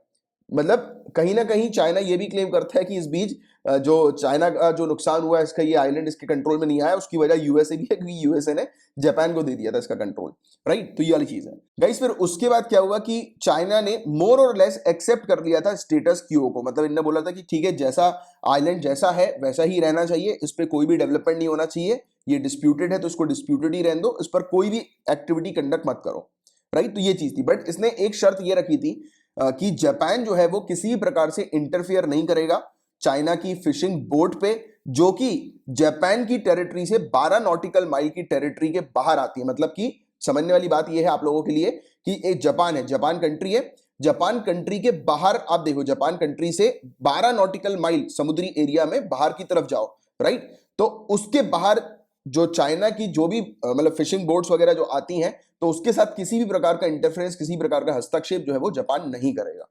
मतलब कहीं ना कहीं चाइना ये भी क्लेम करता है कि इस बीच जो चाइना का जो नुकसान हुआ है, इसका ये आइलैंड इसके कंट्रोल में नहीं आया, उसकी वजह यूएसए भी है, क्योंकि यूएसए ने जापान को दे दिया था इसका कंट्रोल, राइट। तो ये वाली चीज है गाइस। फिर उसके बाद क्या हुआ कि चाइना ने मोर और लेस एक्सेप्ट कर लिया था स्टेटस क्यू को। मतलब इन्होंने बोला था कि ठीक है, जैसा आइलैंड जैसा है वैसा ही रहना चाहिए, इस पर कोई भी डेवलपमेंट नहीं होना चाहिए, ये डिस्प्यूटेड है तो इसको डिस्प्यूटेड ही रहने दो, इस पर कोई भी एक्टिविटी कंडक्ट मत करो, राइट। तो ये चीज थी, बट इसने एक शर्त ये रखी थी कि जापान जो है वो किसी भी प्रकार से इंटरफियर नहीं करेगा चाइना की फिशिंग बोट पे, जो कि जापान की टेरिटरी से 12 नॉटिकल माइल की टेरिटरी के बाहर आती है। मतलब कि समझने वाली बात यह है आप लोगों के लिए कि एक जापान है, जापान कंट्री है, जापान कंट्री के बाहर आप देखो, जापान कंट्री से 12 नॉटिकल माइल समुद्री एरिया में बाहर की तरफ जाओ, राइट। तो उसके बाहर जो चाइना की जो भी मतलब फिशिंग बोट्स वगैरह जो आती हैं, तो उसके साथ किसी भी प्रकार का इंटरफेरेंस, किसी प्रकार का हस्तक्षेप जो है वो जापान नहीं करेगा,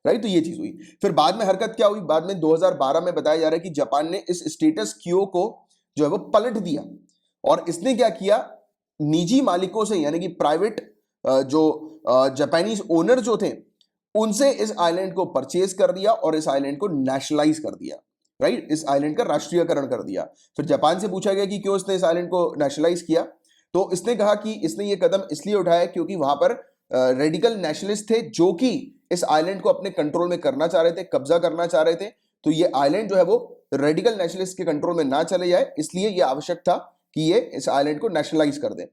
राइट। तो ये चीज हुई। फिर बाद में हरकत क्या हुई, बाद में 2012 में बताया जा रहा है कि जापान ने इस स्टेटस क्यू को जो है वो पलट दिया। और इसने क्या किया, निजी मालिकों से, यानी कि प्राइवेट जो जापानीज ओनर जो थे, उनसे इस आइलैंड को परचेज कर दिया और इस आइलैंड को नेशनलाइज कर दिया, राइट। इस आइलैंड का राष्ट्रीयकरण कर दिया। फिर जापान से पूछा गया कि क्यों इसने इस आइलैंड को नेशनलाइज किया, तो इसने कहा कि इसने ये कदम इसलिए उठाया क्योंकि वहां पर रेडिकल नेशनलिस्ट थे, जो कि इस आइलैंड को अपने कंट्रोल में करना चाह रहे थे, कब्जा करना चाह रहे थे। तो ये आइलैंड जो है वो रेडिकल नेशनलिस्ट के कंट्रोल में ना चले जाए, इसलिए ये आवश्यक था कि ये इस आइलैंड को नेशनलाइज कर दे।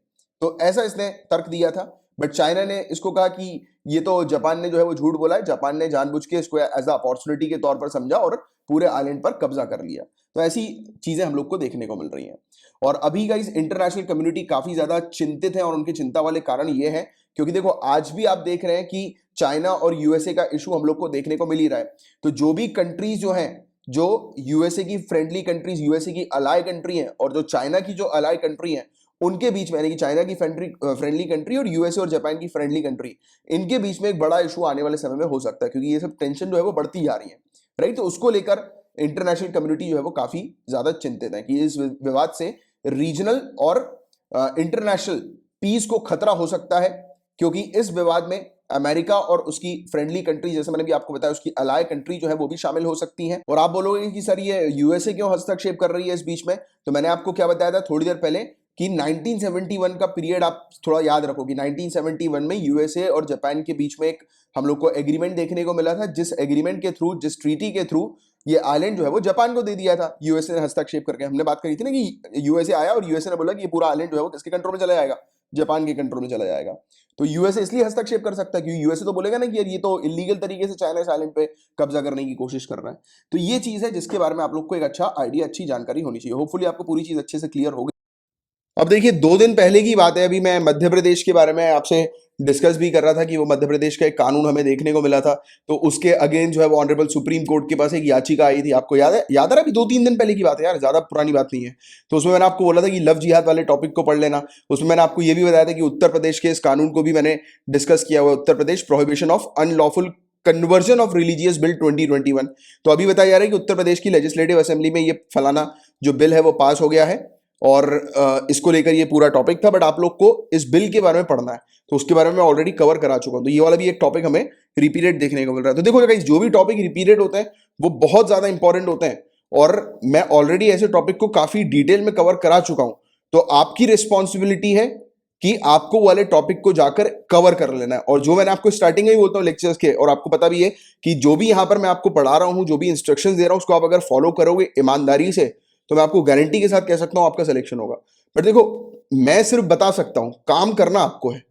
तो ऐसा इसने तर्क दिया था। बट चाइना ने इसको कहा कि ये तो जापान ने जो है वो झूठ बोला है, जापान ने जानबूझ के इसको एज अ अपॉर्चुनिटी के तौर पर समझा और पूरे आइलैंड पर कब्जा कर लिया। तो ऐसी चीजें हम लोग को देखने को मिल रही हैं। और अभी गाइस इंटरनेशनल कम्युनिटी काफी ज्यादा चिंतित है, और उनकी चिंता वाले कारण ये है क्योंकि देखो आज भी आप देख रहे हैं कि चाइना और यूएसए का इशू हम लोग को देखने को मिल ही रहा है। तो जो भी कंट्रीज जो हैं, जो यूएसए की फ्रेंडली कंट्रीज, यूएसए की अलाय कंट्री हैं, और जो चाइना की जो अलाय कंट्री हैं, उनके बीच में, यानी कि चाइना की फ्रेंडली कंट्री और यूएसए और जापान की फ्रेंडली कंट्री, इनके बीच में एक बड़ा इशू आने वाले समय में हो सकता है, क्योंकि ये सब टेंशन जो है वो बढ़ती जा रही है, राइट। तो उसको लेकर इंटरनेशनल कम्युनिटी जो है वो काफी ज्यादा चिंतित है कि इस विवाद से रीजनल और इंटरनेशनल पीस को खतरा हो सकता है, क्योंकि इस विवाद में अमेरिका और उसकी फ्रेंडली कंट्री, जैसे मैंने भी आपको बताया, उसकी अलाय कंट्री जो है वो भी शामिल हो सकती हैं। और आप बोलोगे कि सर ये यूएसए क्यों हस्तक्षेप कर रही है इस बीच में, तो मैंने आपको क्या बताया था थोड़ी देर पहले कि 1971 का पीरियड आप थोड़ा याद रखो कि 1971 में यूएसए और जापान के बीच में एक हम लोग को एग्रीमेंट देखने को मिला था, जिस एग्रीमेंट के थ्रू, जिस ट्रीटी के थ्रू ये आइलैंड जो है वो जापान को दे दिया था यूएसए ने हस्तक्षेप करके। हमने बात करी थी ना कि यूएसए आया और यूएसए ने बोला कि ये पूरा आइलैंड जो है वो किसके कंट्रोल में चला जाएगा, जापान के कंट्रोल में चला जाएगा। तो यूएसए इसलिए हस्तक्षेप कर सकता है क्योंकि यूएसए तो बोलेगा ना कि यार ये तो इलीगल तरीके से चाइना इस आइलैंड पे कब्जा करने की कोशिश कर रहा है। तो ये चीज है जिसके बारे में आप लोग को एक अच्छा आइडिया, अच्छी जानकारी होनी चाहिए। होपफुली आपको पूरी चीज अच्छे से क्लियर हो गई। अब देखिए 2 दिन पहले की बात है, अभी मैं मध्य प्रदेश के बारे में आपसे डिस्कस भी कर रहा था कि वो मध्य प्रदेश का एक कानून हमें देखने को मिला था, तो उसके अगेंस्ट जो है वो ऑनरेबल सुप्रीम कोर्ट के पास एक याचिका आई थी। आपको याद है? याद आ रहा है? अभी 2-3 दिन पहले की बात है यार, ज्यादा पुरानी बात नहीं है। तो उसमें मैंने आपको बोला था कि लव जिहाद वाले टॉपिक को पढ़ लेना। उसमें मैंने आपको ये भी बताया था कि उत्तर प्रदेश के इस कानून को भी मैंने डिस्कस किया हुआ, Uttar Pradesh prohibition of unlawful conversion of religious bill 2021। तो अभी बताया जा रहा है कि उत्तर प्रदेश की लेजिस्लेटिव असेंबली में ये फलाना जो बिल है वो पास हो गया है, और इसको लेकर ये पूरा टॉपिक था, बट आप लोग को इस बिल के बारे में पढ़ना है तो उसके बारे में मैं ऑलरेडी कवर करा चुका हूं। तो ये वाला भी एक टॉपिक हमें रिपीटेड देखने को मिल रहा है। तो देखो गाइस, जो भी टॉपिक रिपीटेड होते हैं वो बहुत ज्यादा इंपॉर्टेंट होते हैं, और मैं ऑलरेडी ऐसे टॉपिक को काफी डिटेल में कवर करा चुका हूं। तो आपकी रिस्पॉन्सिबिलिटी है कि आपको वाले टॉपिक को जाकर कवर कर लेना है। और जो मैंने आपको स्टार्टिंग में ही बोलता हूँ लेक्चर्स के, और आपको पता भी है कि जो भी यहां पर मैं आपको पढ़ा रहा हूं, जो भी इंस्ट्रक्शंस दे रहा हूं, उसको आप अगर फॉलो करोगे ईमानदारी से, तो मैं आपको गारंटी के साथ कह सकता हूं आपका सिलेक्शन होगा। बट देखो, मैं सिर्फ बता सकता हूं, काम करना आपको है,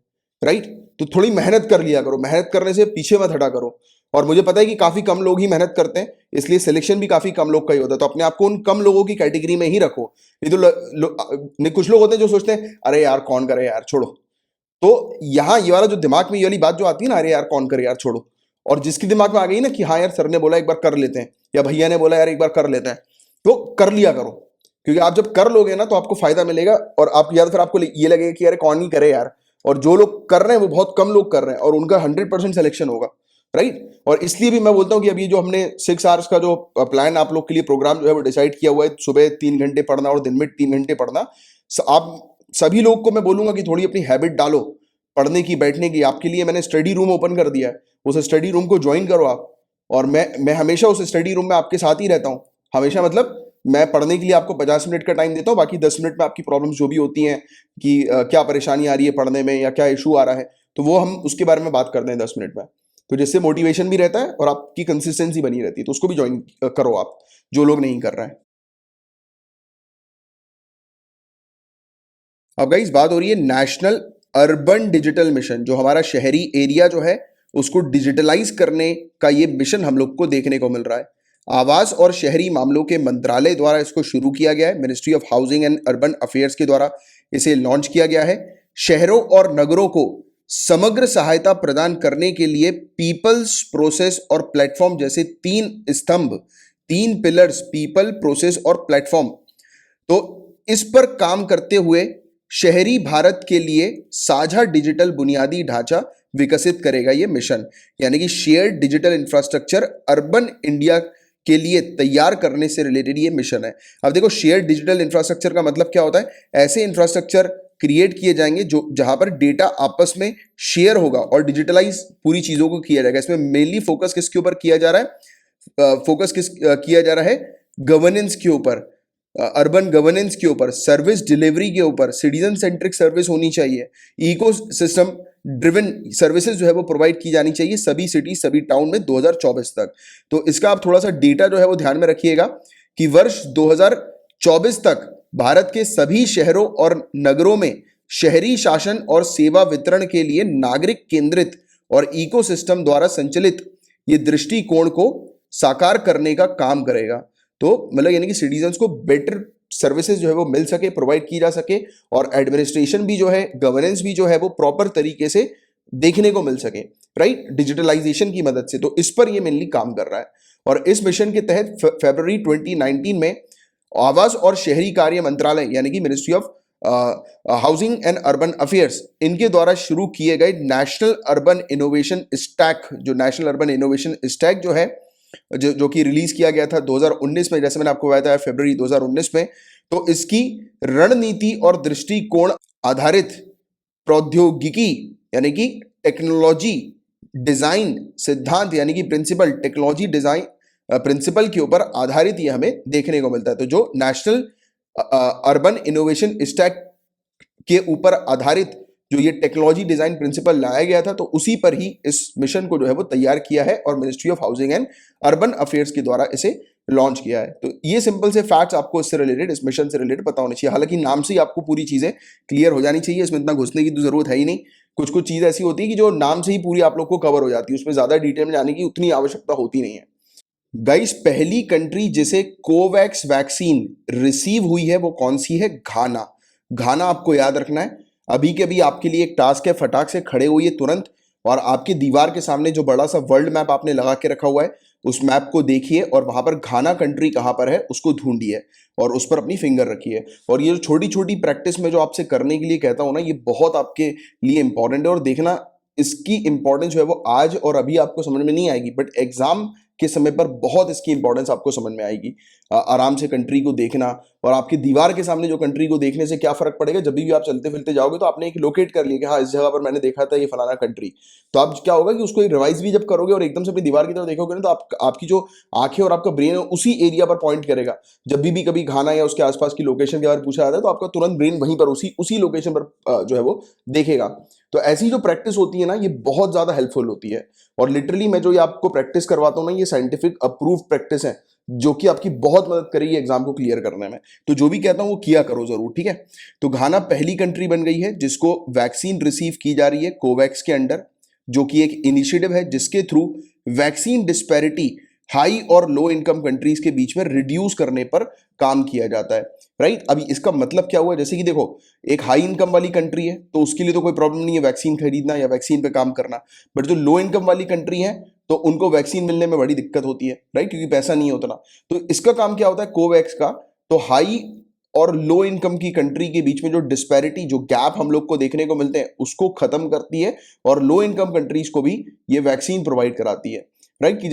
राइट? तो थोड़ी मेहनत कर लिया करो, मेहनत करने से पीछे मत हटा करो। और मुझे पता है कि काफी कम लोग ही मेहनत करते हैं, इसलिए सिलेक्शन भी काफी कम लोग का ही होता है। तो अपने आप को उन कम लोगों की कैटेगरी में ही रखो। नहीं तो कुछ लोग होते हैं जो सोचते हैं अरे यार कौन करे यार, छोड़ो। तो यहाँ ये वाला जो दिमाग में ये वाली बात जो आती है ना, अरे यार कौन करे यार, छोड़ो, और जिसके दिमाग में आ गई ना कि हाँ यार सर ने बोला एक बार कर लेते हैं, या भैया ने बोला यार एक बार कर लेते हैं, तो कर लिया करो। क्योंकि आप जब कर लोगे ना तो आपको फायदा मिलेगा, और आप या तो फिर आपको ये लगेगा कि यार कौन ही करे यार, और जो लोग कर रहे हैं वो बहुत कम लोग कर रहे हैं और उनका 100% सिलेक्शन होगा, राइट? और इसलिए भी मैं बोलता हूँ कि अभी जो हमने 6 आवर्स का जो प्लान आप लोग के लिए प्रोग्राम जो है वो डिसाइड किया हुआ है, सुबह 3 घंटे पढ़ना और दिन में 3 घंटे पढ़ना। आप सभी लोग को मैं बोलूंगा कि थोड़ी अपनी हैबिट डालो पढ़ने की, बैठने की। आपके लिए मैंने स्टडी रूम ओपन कर दिया है, उस स्टडी रूम को ज्वाइन करो आप। और मैं हमेशा उस स्टडी रूम में आपके साथ ही रहता हूँ, हमेशा, मतलब मैं पढ़ने के लिए आपको 50 मिनट का टाइम देता हूँ, बाकी 10 मिनट में आपकी प्रॉब्लम्स जो भी होती हैं कि क्या परेशानी आ रही है पढ़ने में या क्या इशू आ रहा है, तो वो हम उसके बारे में बात करते हैं 10 मिनट में। तो जिससे मोटिवेशन भी रहता है और आपकी कंसिस्टेंसी बनी रहती है। तो उसको भी ज्वाइन करो आप, जो लोग नहीं कर रहे हैं। अब गाइस बात हो रही है नेशनल अर्बन डिजिटल मिशन, जो हमारा शहरी एरिया जो है उसको डिजिटलाइज करने का ये मिशन हम लोग को देखने को मिल रहा है। आवास और शहरी मामलों के मंत्रालय द्वारा इसको शुरू किया गया है, ministry of housing and urban affairs के द्वारा इसे लॉन्च किया गया है। शहरों और नगरों को समग्र सहायता प्रदान करने के लिए पीपल्स, प्रोसेस और प्लेटफॉर्म जैसे 3 स्तंभ, 3 पिलर्स, पीपल, प्रोसेस और प्लेटफॉर्म, तो इस पर काम करते हुए शहरी भारत के लिए साझा डिजिटल बुनियादी ढांचा विकसित करेगा ये मिशन। यानी कि share digital infrastructure urban India के लिए तैयार करने से रिलेटेड ये मिशन है। अब देखो, शेयर डिजिटल इंफ्रास्ट्रक्चर का मतलब क्या होता है? ऐसे इंफ्रास्ट्रक्चर क्रिएट किए जाएंगे जो जहां पर डेटा आपस में शेयर होगा और डिजिटलाइज पूरी चीजों को किया जाएगा। इसमें मेनली फोकस किसके ऊपर किया जा रहा है? फोकस किया जा रहा है गवर्नेंस के ऊपर, अर्बन गवर्नेंस के ऊपर, सर्विस डिलीवरी के ऊपर। सिटीजन सेंट्रिक सर्विस होनी चाहिए, इको सिस्टम ड्रिवन सर्विसेज जो है वो प्रोवाइड की जानी चाहिए सभी सिटी, सभी टाउन में 2024 तक। तो इसका आप थोड़ा सा डेटा जो है वो ध्यान में रखिएगा कि वर्ष 2024 तक भारत के सभी शहरों और नगरों में शहरी शासन और सेवा वितरण के लिए नागरिक केंद्रित और इकोसिस्टम द्वारा संचालित ये दृष्टिकोण को साकार करने का काम करेगा। तो मतलब यानी कि सिटीजन्स को बेटर सर्विसेज जो है वो मिल सके, प्रोवाइड की जा सके, और एडमिनिस्ट्रेशन भी जो है, गवर्नेंस भी जो है वो प्रॉपर तरीके से देखने को मिल सके, राइट, डिजिटलाइजेशन की मदद से। तो इस पर ये मेनली काम कर रहा है। और इस मिशन के तहत फरवरी 2019 में आवास और शहरी कार्य मंत्रालय यानी कि ministry of housing and urban affairs, इनके द्वारा शुरू किए गए नेशनल अर्बन इनोवेशन स्टैक, जो नेशनल अर्बन इनोवेशन स्टैक जो है, जो कि रिलीज किया गया था 2019 में, जैसे मैंने आपको बताया था फरवरी 2019 में। तो इसकी रणनीति और दृष्टिकोण आधारित प्रौद्योगिकी यानी कि टेक्नोलॉजी डिजाइन सिद्धांत यानी कि प्रिंसिपल, टेक्नोलॉजी डिजाइन प्रिंसिपल के ऊपर आधारित ये हमें देखने को मिलता है। तो जो नेशनल अर्बन इनोवेशन स्टैक के ऊपर आधारित जो ये टेक्नोलॉजी डिजाइन प्रिंसिपल लाया गया था, तो उसी पर ही इस मिशन को जो है वो तैयार किया है और ministry of housing and urban affairs के द्वारा इसे लॉन्च किया है। तो ये सिंपल से फैक्ट्स आपको इससे रिलेटेड, इस मिशन से रिलेटेड पता होनी चाहिए। हालांकि नाम से ही आपको पूरी चीजें क्लियर हो जानी चाहिए, इसमें इतना घुसने की तो जरूरत है ही नहीं। कुछ कुछ चीजें ऐसी होती है कि जो नाम से ही पूरी आप लोग को कवर हो जाती है, उसमें ज्यादा डिटेल में जाने की उतनी आवश्यकता होती नहीं है। गाइस, पहली कंट्री जिसे कोवैक्स वैक्सीन रिसीव हुई है वो कौन सी है? घाना। घाना आपको याद रखना है। अभी के अभी आपके लिए एक टास्क है, फटाक से खड़े होइए तुरंत, और आपके दीवार के सामने जो बड़ा सा वर्ल्ड मैप आपने लगा के रखा हुआ है, उस मैप को देखिए और वहां पर घाना कंट्री कहां पर है उसको ढूंढिए और उस पर अपनी फिंगर रखिए। और ये जो छोटी छोटी प्रैक्टिस में जो आपसे करने के लिए कहता हूं ना, ये बहुत आपके लिए इंपॉर्टेंट है। और देखना, इसकी इंपॉर्टेंस जो है वो आज और अभी आपको समझ में नहीं आएगी, बट एग्जाम के समय पर बहुत इसकी इंपॉर्टेंस आपको समझ में आएगी। आराम से कंट्री को देखना, और आपकी दीवार के सामने जो कंट्री को देखने से क्या फर्क पड़ेगा, जब भी आप चलते फिरते जाओगे तो आपने एक लोकेट कर लिया कि हाँ इस जगह पर मैंने देखा था ये फलाना कंट्री। तो आप क्या होगा कि उसको रिवाइज भी जब करोगे और एकदम से अपनी दीवार की तरफ देखोगे ना, तो आपकी जो आंखें और आपका ब्रेन है उसी एरिया पर पॉइंट करेगा। जब भी कभी घाना या उसके आसपास की लोकेशन के बारे में पूछा जाता है तो आपका तुरंत ब्रेन वहीं पर उसी लोकेशन पर जो है वो देखेगा। तो ऐसी जो प्रैक्टिस होती है ना, ये बहुत ज्यादा हेल्पफुल होती है। और लिटरली मैं जो ये आपको प्रैक्टिस करवाता हूं ना, ये साइंटिफिक अप्रूव प्रैक्टिस है जो कि आपकी बहुत मदद करेगी एग्जाम को क्लियर करने में। तो जो भी कहता हूं वो किया करो जरूर, ठीक है। तो घाना पहली कंट्री बन गई है जिसको वैक्सीन रिसीव की जा रही है कोवैक्स के अंडर, जो कि एक इनिशिएटिव है जिसके थ्रू वैक्सीन डिस्पैरिटी हाई और लो इनकम कंट्रीज के बीच में रिड्यूस करने पर काम किया जाता है, राइट। अभी इसका मतलब क्या हुआ, जैसे कि देखो एक हाई इनकम वाली कंट्री है तो उसके लिए तो कोई प्रॉब्लम नहीं है वैक्सीन खरीदना या वैक्सीन पे काम करना, बट जो लो इनकम वाली कंट्री है तो उनको वैक्सीन मिलने में बड़ी दिक्कत होती है, राइट, क्योंकि पैसा नहीं होता ना। तो इसका काम क्या होता है कोवैक्स का, तो हाई और लो इनकम की कंट्री के बीच में जो डिस्पैरिटी, जो गैप हम लोग को देखने को मिलते हैं उसको खत्म करती है, और लो इनकम कंट्रीज को भी ये वैक्सीन प्रोवाइड कराती है, राइट, कि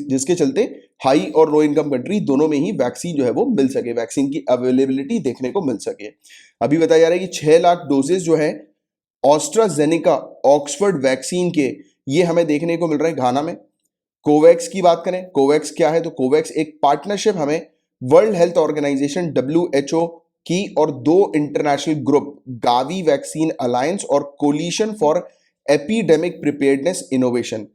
जिसके चलते हाई और लो इनकम कंट्री दोनों में ही वैक्सीन जो है वो मिल सके, वैक्सीन की अवेलेबिलिटी देखने को मिल सके। अभी बताया जा रहा है कि 6 लाख डोजेस जो है ऑस्ट्राजेनेका ऑक्सफोर्ड वैक्सीन के, ये हमें देखने को मिल रहा है घाना में। कोवैक्स की बात करें, कोवैक्स क्या है, तो कोवैक्स एक पार्टनरशिप हमें वर्ल्ड हेल्थ ऑर्गेनाइजेशन WHO की और 2 international group Gavi vaccine alliance और coalition for epidemic preparedness innovation,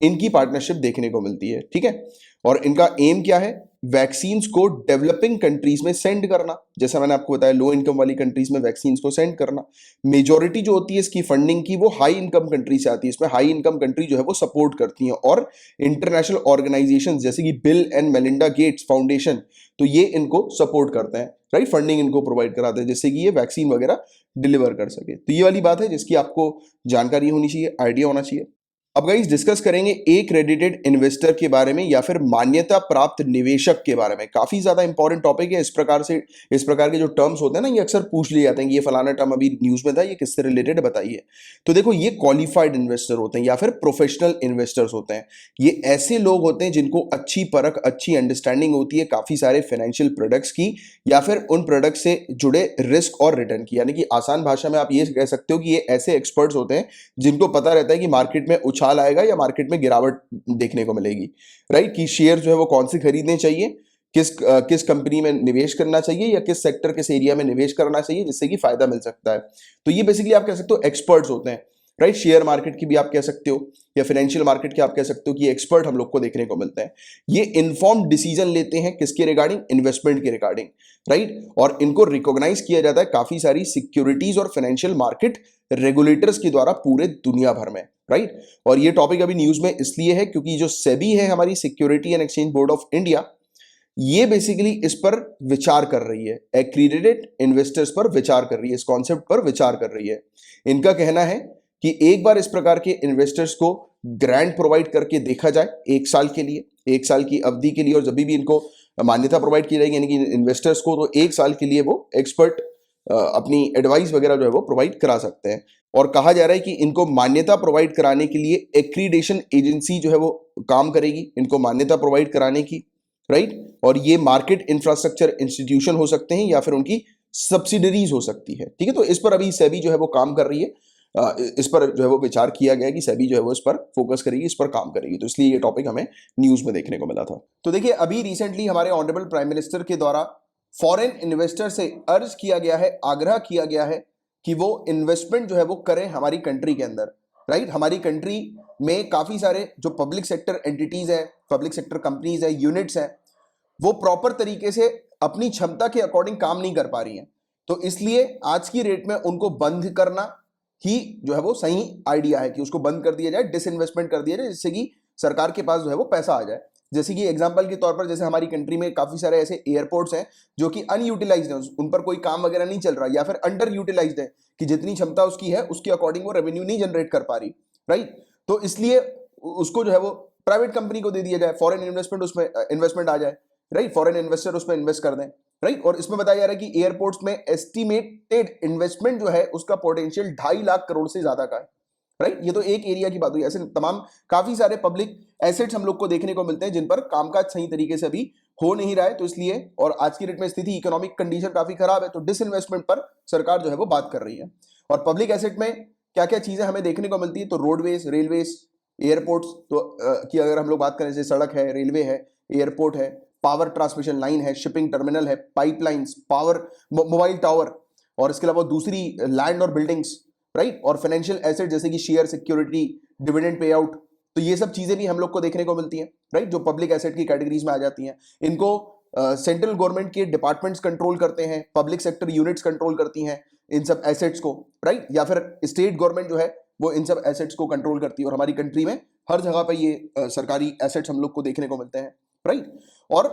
इनकी पार्टनरशिप देखने को मिलती है, ठीक है। और इनका एम क्या है, वैक्सीन्स को डेवलपिंग कंट्रीज में सेंड करना, जैसा मैंने आपको बताया लो इनकम वाली कंट्रीज में वैक्सीन्स को सेंड करना। मेजॉरिटी जो होती है इसकी फंडिंग की वो हाई इनकम कंट्री से आती है, इसमें हाई इनकम कंट्री जो है वो सपोर्ट करती हैं, और इंटरनेशनल ऑर्गेनाइजेशंस जैसे कि bill and Melinda Gates foundation, तो ये इनको सपोर्ट करते हैं, राइट, फंडिंग इनको प्रोवाइड कराते हैं जिससे कि ये वैक्सीन वगैरह डिलीवर कर सके। तो ये वाली बात है जिसकी आपको जानकारी होनी चाहिए, आइडिया होना चाहिए। अब गाइस डिस्कस करेंगे एक्रेडिटेड इन्वेस्टर के बारे में या फिर मान्यता प्राप्त निवेशक के बारे में। काफी ज्यादा इंपॉर्टेंट टॉपिक है। इस प्रकार के जो टर्म्स होते हैं ना, ये अक्सर पूछ लिए जाते हैं कि ये फलाना टर्म अभी न्यूज में था, ये किससे रिलेटेड है बताइए। तो देखो ये क्वालिफाइड इन्वेस्टर होते हैं या फिर प्रोफेशनल इन्वेस्टर्स होते हैं। ये ऐसे लोग होते हैं जिनको अच्छी परख, अच्छी अंडरस्टैंडिंग होती है काफी सारे फाइनेंशियल प्रोडक्ट्स की या फिर उन प्रोडक्ट से जुड़े रिस्क और रिटर्न की। यानी कि आसान भाषा में आप ये कह सकते हो कि ये ऐसे एक्सपर्ट्स होते हैं जिनको पता रहता है कि मार्केट में उछाल आएगा या मार्केट में गिरावट देखने को मिलेगी, राइट, कि शेयर जो है वो कौन से खरीदने चाहिए, किस कंपनी में निवेश करना चाहिए या किस सेक्टर, किस एरिया में निवेश करना चाहिए जिससे कि फायदा मिल सकता है। तो ये बेसिकली आप कह सकते हो एक्सपर्ट्स होते हैं, राइट। शेयर मार्केट की भी आप कह सकते हो या फाइनेंशियल मार्केट के आप कह सकते हो कि एक्सपर्ट हम लोग को देखने को मिलते हैं। ये इन्फॉर्म्ड डिसीजन लेते हैं किसके रिगार्डिंग, इन्वेस्टमेंट के रिगार्डिंग, राइट। और इनको रिकॉग्नाइज किया जाता है काफी सारी सिक्योरिटीज और फाइनेंशियल मार्केट रेगुलेटर्स के द्वारा पूरे दुनिया भर में, राइट। और ये टॉपिक अभी न्यूज में इसलिए है क्योंकि जो सेबी है, हमारी security and exchange board of India, ये बेसिकली इस पर विचार कर रही है, एक्रीडेटेड इन्वेस्टर्स पर विचार कर रही है, इस कॉन्सेप्ट पर विचार कर रही है। इनका कहना है कि एक बार इस प्रकार के इन्वेस्टर्स को ग्रांट प्रोवाइड करके देखा जाए 1 साल के लिए, 1 साल की अवधि के लिए, और जब भी इनको मान्यता प्रोवाइड की जाएगी यानी कि इन्वेस्टर्स को, तो 1 साल के लिए वो एक्सपर्ट अपनी एडवाइस वगैरह जो है वो प्रोवाइड करा सकते हैं। और कहा जा रहा है कि इनको मान्यता प्रोवाइड कराने के लिए एक्रीडेशन एजेंसी जो है वो काम करेगी इनको मान्यता प्रोवाइड कराने की, राइट। और ये मार्केट इंफ्रास्ट्रक्चर इंस्टीट्यूशन हो सकते हैं या फिर उनकी सब्सिडरीज हो सकती है, ठीक है। तो इस पर अभी सेबी जो है वो काम कर रही है, इस पर जो है वो विचार किया गया कि सेबी जो है वो इस पर फोकस करेगी, इस पर काम करेगी। तो इसलिए ये टॉपिक हमें न्यूज में देखने को मिला था। तो देखिए अभी रिसेंटली हमारे ऑनरेबल प्राइम मिनिस्टर के द्वारा फॉरेन इन्वेस्टर से अर्ज किया गया है, आग्रह किया गया है कि वो इन्वेस्टमेंट जो है वो करें हमारी कंट्री के अंदर, राइट। हमारी कंट्री में काफी सारे जो पब्लिक सेक्टर एंटिटीज है, पब्लिक सेक्टर कंपनीज है, यूनिट्स है, वो प्रॉपर तरीके से अपनी क्षमता के अकॉर्डिंग काम नहीं कर पा रही हैं। तो इसलिए आज की रेट में उनको बंद करना ही जो है वो सही आइडिया है कि उसको बंद कर दिया जाए, डिसइन्वेस्टमेंट कर दिया जाए, जिससे कि सरकार के पास जो है वो पैसा आ जाए। जैसे कि एग्जांपल के तौर पर, जैसे हमारी कंट्री में काफी सारे ऐसे एयरपोर्ट्स हैं जो कि अनयूटिलाइज्ड हैं, उन पर कोई काम वगैरह नहीं चल रहा, या फिर अंडर यूटिलाइज्ड है कि जितनी क्षमता उसकी है उसके अकॉर्डिंग वो रेवेन्यू नहीं जनरेट कर पा रही, राइट। तो इसलिए उसको जो है वो प्राइवेट कंपनी को दे दिया जाए, फॉरेन इन्वेस्टमेंट उसमें इन्वेस्टमेंट आ जाए, राइट, फॉरेन इन्वेस्टर उसमें इन्वेस्ट कर दें, राइट। और इसमें बताया जा रहा है कि एयरपोर्ट्स में एस्टिमेटेड इन्वेस्टमेंट जो है उसका पोटेंशियल 2.5 लाख करोड़ से ज्यादा का है, राइट। ये तो एक एरिया की बात हुई, ऐसे तमाम काफी सारे पब्लिक एसेट्स हम लोग को देखने को मिलते हैं जिन पर कामकाज सही तरीके से अभी हो नहीं रहा है। तो इसलिए, और आज की डेट में स्थिति इकोनॉमिक कंडीशन काफी खराब है, तो डिसइन्वेस्टमेंट पर सरकार जो है वो बात कर रही है। और पब्लिक एसेट में क्या क्या चीजें हमें देखने को मिलती है, तो रोडवेज, रेलवेज, एयरपोर्ट्स तो की अगर हम लोग बात करें, जैसे सड़क है, रेलवे है, एयरपोर्ट है, पावर ट्रांसमिशन लाइन है, शिपिंग टर्मिनल है, पाइपलाइंस, पावर, मोबाइल टावर, और इसके अलावा दूसरी लैंड और बिल्डिंग्स, राइट। और फाइनेंशियल एसेट जैसे कि share, security, dividend pay out, तो ये सब चीजें भी हम लोग को देखने को मिलती हैं, राइट, जो पब्लिक एसेट की कैटेगरीज में आ जाती हैं। इनको सेंट्रल गवर्नमेंट के डिपार्टमेंट्स कंट्रोल करते हैं, पब्लिक सेक्टर यूनिट्स कंट्रोल करती हैं इन सब एसेट्स को, राइट, या फिर स्टेट गवर्नमेंट जो है वो इन सब एसेट्स को कंट्रोल करती है। और हमारी कंट्री में हर जगह पे ये सरकारी एसेट्स हम लोग को देखने को मिलते हैं, राइट। और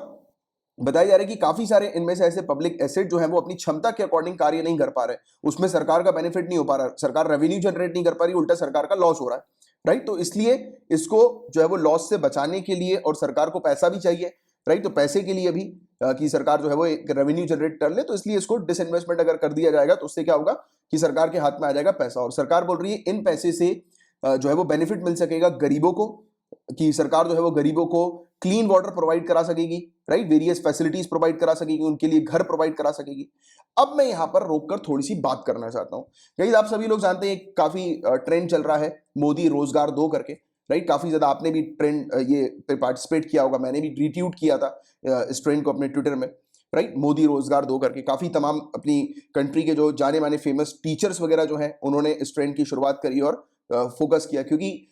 बताया जा रहा है कि काफी सारे इनमें से ऐसे पब्लिक एसेट जो है वो अपनी क्षमता के अकॉर्डिंग कार्य नहीं कर पा रहे, उसमें सरकार का बेनिफिट नहीं हो पा रहा, सरकार रेवेन्यू जनरेट नहीं कर पा रही, उल्टा सरकार का लॉस हो रहा है, राइट। तो इसलिए इसको जो है वो लॉस से बचाने के लिए, और सरकार को पैसा भी चाहिए, राइट, तो पैसे के लिए भी कि सरकार जो है वो एक रेवेन्यू जनरेट कर ले, तो इसलिए इसको डिसइन्वेस्टमेंट अगर कर दिया जाएगा तो उससे क्या होगा कि सरकार के हाथ में आ जाएगा पैसा। और सरकार बोल रही है इन पैसे से जो है वो बेनिफिट मिल सकेगा गरीबों को, कि सरकार जो है वो गरीबों को क्लीन वाटर प्रोवाइड करा सकेगी, राइट, वेरियस फैसिलिटीज प्रोवाइड करा सकेगी, उनके लिए घर प्रोवाइड करा सकेगी। अब मैं यहां पर रोककर थोड़ी सी बात करना चाहता हूं। गाइस, आप सभी लोग जानते हैं काफी ट्रेंड चल रहा है मोदी रोजगार 2 करके, राइट। काफी ज्यादा आपने भी ट्रेंड ये पे पार्टिसिपेट किया होगा, मैंने भी रिट्वीट किया था इस ट्रेंड को अपने ट्विटर में, राइट। मोदी रोजगार 2 करके काफी तमाम अपनी कंट्री के जो जाने माने फेमस टीचर्स वगैरह जो हैं उन्होंने इस ट्रेंड की शुरुआत करी और फोकस किया, क्योंकि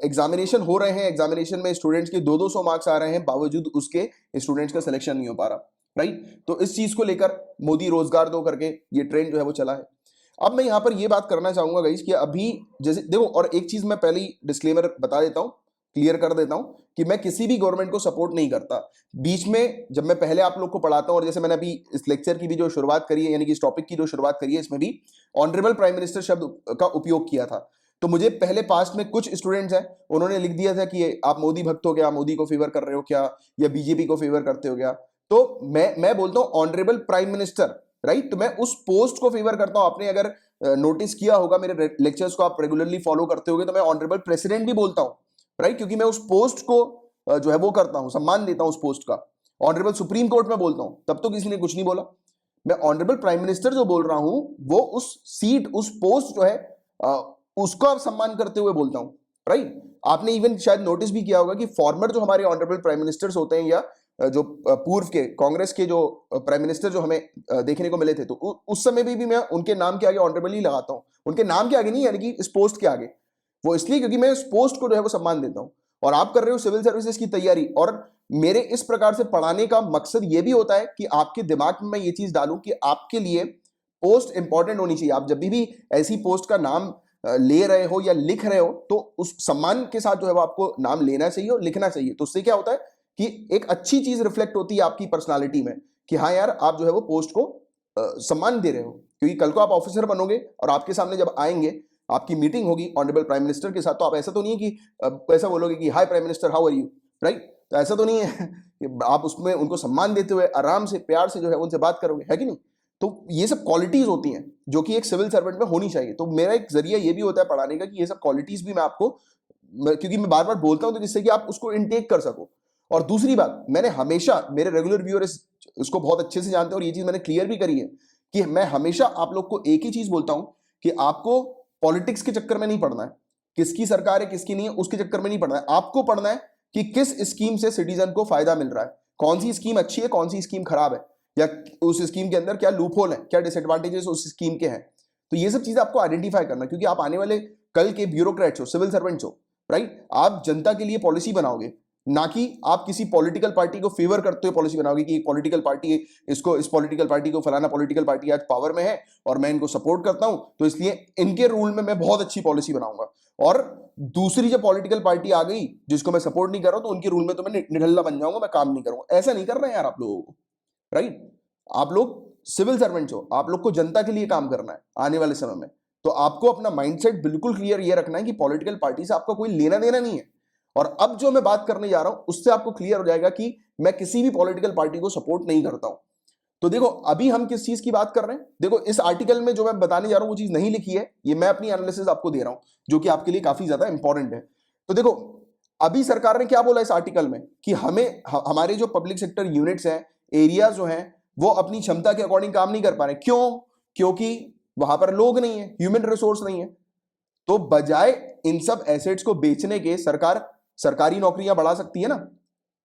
एग्जामिनेशन हो रहे हैं, एग्जामिनेशन में स्टूडेंट्स के 200 मार्क्स आ रहे हैं, बावजूद उसके स्टूडेंट्स का सिलेक्शन नहीं हो पा रहा, राइट। तो इस चीज को लेकर मोदी रोजगार 2 करके ये ट्रेंड जो है वो चला है। अब मैं यहां पर ये बात करना चाहूंगा गाइस कि अभी जैसे देखो, और एक चीज मैं पहले ही डिस्क्लेमर बता देता हूं, क्लियर कर देता हूं कि मैं किसी भी गवर्नमेंट को सपोर्ट नहीं करता। बीच में जब मैं पहले आप लोग को पढ़ाता हूं, और जैसे मैंने अभी इस लेक्चर की भी जो शुरुआत करी है, यानी कि इस टॉपिक की जो शुरुआत करी है, इसमें भी ऑनरेबल प्राइम मिनिस्टर शब्द का उपयोग किया था। तो मुझे पहले पास्ट में कुछ स्टूडेंट्स हैं, उन्होंने लिख दिया था कि आप मोदी भक्त हो क्या, मोदी को फेवर कर रहे हो क्या, या बीजेपी को फेवर करते हो क्या। तो मैं बोलता हूं ऑनरेबल प्राइम मिनिस्टर, राइट। तो मैं उस पोस्ट को फेवर करता हूं। आपने अगर नोटिस किया होगा, मेरे लेक्चर्स को आप रेगुलरली फॉलो करते होगे, तो मैं ऑनरेबल प्रेसिडेंट भी बोलता हूं, राइट, क्योंकि मैं उस पोस्ट को जो है वो करता हूं, सम्मान देता हूं उस पोस्ट का। ऑनरेबल सुप्रीम कोर्ट में बोलता हूं, तब तो किसी ने कुछ नहीं बोला। मैं ऑनरेबल प्राइम मिनिस्टर जो बोल रहा हूं, वो उस सीट, उस पोस्ट जो है उसको आप सम्मान करते हुए बोलता हूं, राइट। आपने इवन शायद नोटिस भी किया होगा कि फॉर्मर जो हमारे ऑनरेबल प्राइम मिनिस्टर्स होते हैं, या जो पूर्व के कांग्रेस के जो प्राइम मिनिस्टर जो हमें देखने को मिले थे, तो उस समय भी मैं उनके नाम के आगे ऑनरेबल ही लगाता हूं, उनके नाम के आगे नहीं, यानी कि इस पोस्ट के आगे। वो इसलिए क्योंकि मैं इस पोस्ट को जो है वो सम्मान देता हूं। और आप कर रहे हो सिविल सर्विसेज की तैयारी, और मेरे इस प्रकार से पढ़ाने का मकसद ये भी होता है कि आपके दिमाग में मैं ये चीज डालूं कि आपके लिए पोस्ट इंपॉर्टेंट होनी चाहिए। आप जब भी ऐसी पोस्ट का नाम ले रहे हो या लिख रहे हो, तो उस सम्मान के साथ जो है वो आपको नाम लेना चाहिए और लिखना चाहिए। तो उससे क्या होता है कि एक अच्छी चीज रिफ्लेक्ट होती है आपकी पर्सनालिटी में, कि हाँ यार, आप जो है वो पोस्ट को सम्मान दे रहे हो। क्योंकि कल को आप ऑफिसर बनोगे और आपके सामने जब आएंगे, आपकी मीटिंग होगी ऑनरेबल प्राइम मिनिस्टर के साथ, तो आप ऐसा तो नहीं है कि ऐसा बोलोगे कि hi prime minister, how are you, right. तो ऐसा तो नहीं है कि आप उसमें उनको सम्मान देते हुए आराम से प्यार से जो है उनसे बात करोगे, है कि नहीं। तो ये सब क्वालिटीज होती हैं जो कि एक सिविल सर्वेंट में होनी चाहिए। तो मेरा एक जरिया ये भी होता है पढ़ाने का कि ये सब क्वालिटीज भी मैं आपको, क्योंकि मैं बार बार बोलता हूं, तो जिससे कि आप उसको इनटेक कर सको। और दूसरी बात, मैंने हमेशा, मेरे रेगुलर व्यूअर इसको बहुत अच्छे से जानते हैं, और ये चीज मैंने क्लियर भी करी है कि मैं हमेशा आप लोग को एक ही चीज बोलता हूं कि आपको पॉलिटिक्स के चक्कर में नहीं पड़ना है, किसकी सरकार है किसकी नहीं है उसके चक्कर में नहीं पड़ना है। आपको पढ़ना है कि किस स्कीम से सिटीजन को फायदा मिल रहा है, कौन सी स्कीम अच्छी है, कौन सी स्कीम खराब है, या उस स्कीम के अंदर क्या लूप होल है, क्या डिसएडवांटेजेस उस स्कीम के हैं। तो ये सब चीजें आपको आइडेंटिफाई करना, क्योंकि आप आने वाले कल के ब्यूरोक्रेट्स हो, सिविल सर्वेंट्स हो, राइट। आप जनता के लिए पॉलिसी बनाओगे, ना कि आप किसी पॉलिटिकल पार्टी को फेवर करते हुए पॉलिसी बनाओगे कि पॉलिटिकल पार्टी, इसको, इस पॉलिटिकल पार्टी को, फलाना पॉलिटिकल पार्टी आज पावर में है और मैं इनको सपोर्ट करता हूं, तो इसलिए इनके रूल में मैं बहुत अच्छी पॉलिसी बनाऊंगा। और दूसरी जो पॉलिटिकल पार्टी आ गई जिसको मैं सपोर्ट नहीं कर रहा हूं, तो उनके रूल में तो मैं निठल्ला बन जाऊंगा, मैं काम नहीं करूंगा। ऐसा नहीं करना है यार आप लोगों को, राइट। आप लोग सिविल सर्वेंट्स हो, आप लोग को जनता के लिए काम करना है आने वाले समय में। तो आपको अपना माइंडसेट बिल्कुल क्लियर ये रखना है कि पॉलिटिकल पार्टी से आपका कोई लेना देना नहीं है। और अब जो मैं बात करने जा रहा हूं उससे आपको क्लियर हो जाएगा कि मैं किसी भी पॉलिटिकल पार्टी को सपोर्ट नहीं करता हूं। तो देखो अभी हम किस चीज की बात कर रहे हैं, देखो इस आर्टिकल में जो मैं बताने जा रहा हूं वो चीज नहीं लिखी है, ये मैं अपनी एनालिसिस आपको दे रहा हूं जो कि आपके लिए काफी ज्यादा इंपॉर्टेंट है। तो देखो अभी सरकार ने क्या बोला इस आर्टिकल में कि हमारे जो पब्लिक सेक्टर यूनिट्स हैं, एरियाज जो हैं, वो अपनी क्षमता के अकॉर्डिंग काम नहीं कर पा रहे। क्यों? क्योंकि वहां पर लोग नहीं है, ह्यूमन रिसोर्स नहीं है। तो बजाय इन सब एसेट्स को बेचने के सरकार सरकारी नौकरियां बढ़ा सकती है ना,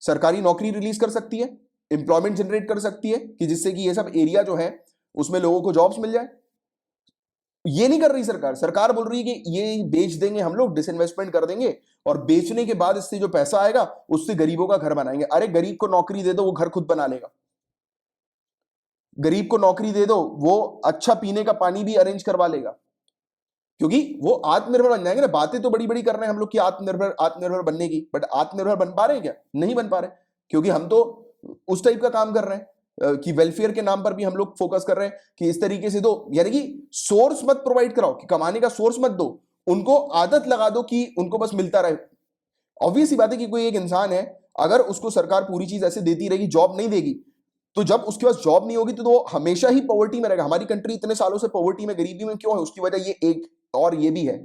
सरकारी नौकरी रिलीज कर सकती है, एम्प्लॉयमेंट जनरेट कर सकती है कि जिससे कि ये सब एरिया जो है उसमें लोगों को जॉब्स मिल जाए। ये नहीं कर रही सरकार। सरकार बोल रही है कि ये बेच देंगे, हम लोग डिसइन्वेस्टमेंट कर देंगे और बेचने के बाद इससे जो पैसा आएगा उससे गरीबों का घर बनाएंगे। अरे गरीब को नौकरी दे दो, वो घर खुद बना लेगा। गरीब को नौकरी दे दो, वो अच्छा पीने का पानी भी अरेंज करवा लेगा, क्योंकि वो आत्मनिर्भर बन जाएंगे ना। बातें तो बड़ी बड़ी कर रहे हैं हम लोग कि आत्मनिर्भर आत्मनिर्भर बनने की, बट आत्मनिर्भर बन पा रहे हैं क्या? नहीं बन पा रहे, क्योंकि हम तो उस टाइप का काम कर रहे हैं कि वेलफेयर के नाम पर भी हम लोग फोकस कर रहे हैं कि इस तरीके से दो, यानी कि सोर्स मत प्रोवाइड कराओ, कि कमाने का सोर्स मत दो, उनको आदत लगा दो कि उनको बस मिलता रहे। ऑब्वियस सी बात है कि कोई एक इंसान है, अगर उसको सरकार पूरी चीज ऐसे देती रहेगी, जॉब नहीं देगी, तो जब उसके पास जॉब नहीं होगी तो वो हमेशा ही पॉवर्टी में रहेगा। हमारी कंट्री इतने सालों से पॉवर्टी में, गरीबी में क्यों है? उसकी वजह ये एक और ये भी है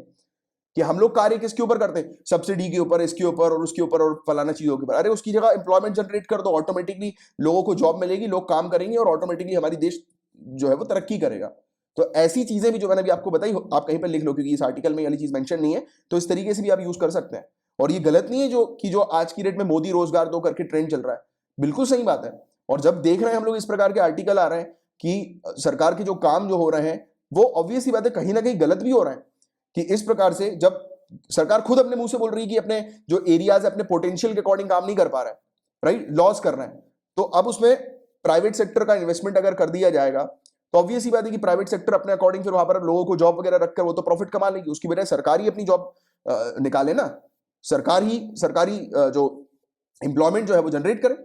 कि हम लोग कार्य किसके ऊपर करते हैं? सब्सिडी के ऊपर, इसके ऊपर और उसके ऊपर और फलाना चीजों के ऊपर। अरे उसकी जगह एम्प्लॉयमेंट जनरेट कर दो, ऑटोमेटिकली लोगों को जॉब मिलेगी, लोग काम करेंगे और ऑटोमेटिकली हमारी देश जो है वो तरक्की करेगा। तो ऐसी चीजें भी जो मैंने अभी आपको बताई, आप कहीं पर लिख लो, क्योंकि इस आर्टिकल में ये वाली चीज मेंशन नहीं है, तो इस तरीके से भी आप यूज कर सकते हैं। और ये गलत नहीं है जो आज की डेट में मोदी रोजगार दो करके ट्रेंड चल रहा है, बिल्कुल सही बात है। और जब देख रहे हैं हम लोग इस प्रकार के आर्टिकल आ रहे हैं कि सरकार के जो काम जो हो रहे हैं वो ऑब्वियस सी बात है कहीं ना कहीं गलत भी हो रहे हैं, कि इस प्रकार से जब सरकार खुद अपने मुंह से बोल रही है कि अपने जो एरियाज अपने पोटेंशियल के अकॉर्डिंग काम नहीं कर पा रहा है, राइट, लॉस कर रहे हैं, तो अब उसमें प्राइवेट सेक्टर का इन्वेस्टमेंट अगर कर दिया जाएगा तो ऑब्वियस ही बात है कि प्राइवेट सेक्टर अपने अकॉर्डिंग फिर वहां पर लोगों को जॉब वगैरह रखकर वो तो प्रॉफिट कमा लेगी। उसकी बजाय सरकार ही अपनी जॉब निकाले ना, सरकारी जो एम्प्लॉयमेंट जो है वो जनरेट करे।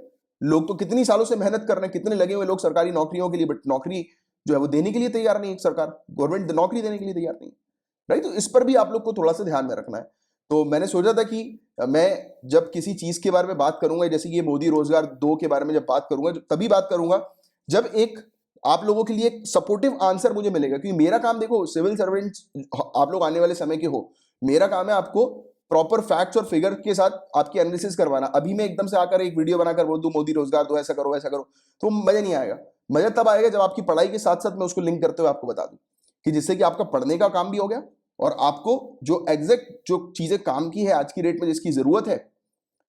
लोग तो कितनी सालों से मेहनत कर रहे हैं, कितने लगे हुए लोग सरकारी नौकरियों के लिए, बट नौकरी जो है वो देने के लिए तैयार नहीं है सरकार, गवर्नमेंट नौकरी देने के लिए तैयार नहीं है, राइट। तो इस पर भी आप लोग को थोड़ा सा ध्यान में रखना है। तो मैंने सोचा था कि मैं जब किसी चीज के बारे में बात करूंगा, जैसे कि ये मोदी रोजगार 2 के बारे में जब बात करूंगा, तभी बात करूंगा जब एक आप लोगों के लिए एक सपोर्टिव आंसर मुझे मिलेगा। क्योंकि मेरा काम, देखो सिविल सर्वेंट्स आप लोग आने वाले समय के हो, मेरा काम है आपको प्रॉपर फैक्ट्स और फिगर के साथ आपकी एनालिसिस करवाना। अभी मैं एकदम से आकर एक वीडियो बनाकर बोल दूं मोदी रोजगार दो, ऐसा करो वैसा करो, तो मजा नहीं आएगा। मजा तब आएगा जब आपकी पढ़ाई के साथ साथ मैं उसको लिंक करते हुए आपको बता दूं, कि जिससे कि आपका पढ़ने का काम भी हो गया और आपको जो एग्जैक्ट जो चीजें काम की है आज की डेट में, जिसकी जरूरत है,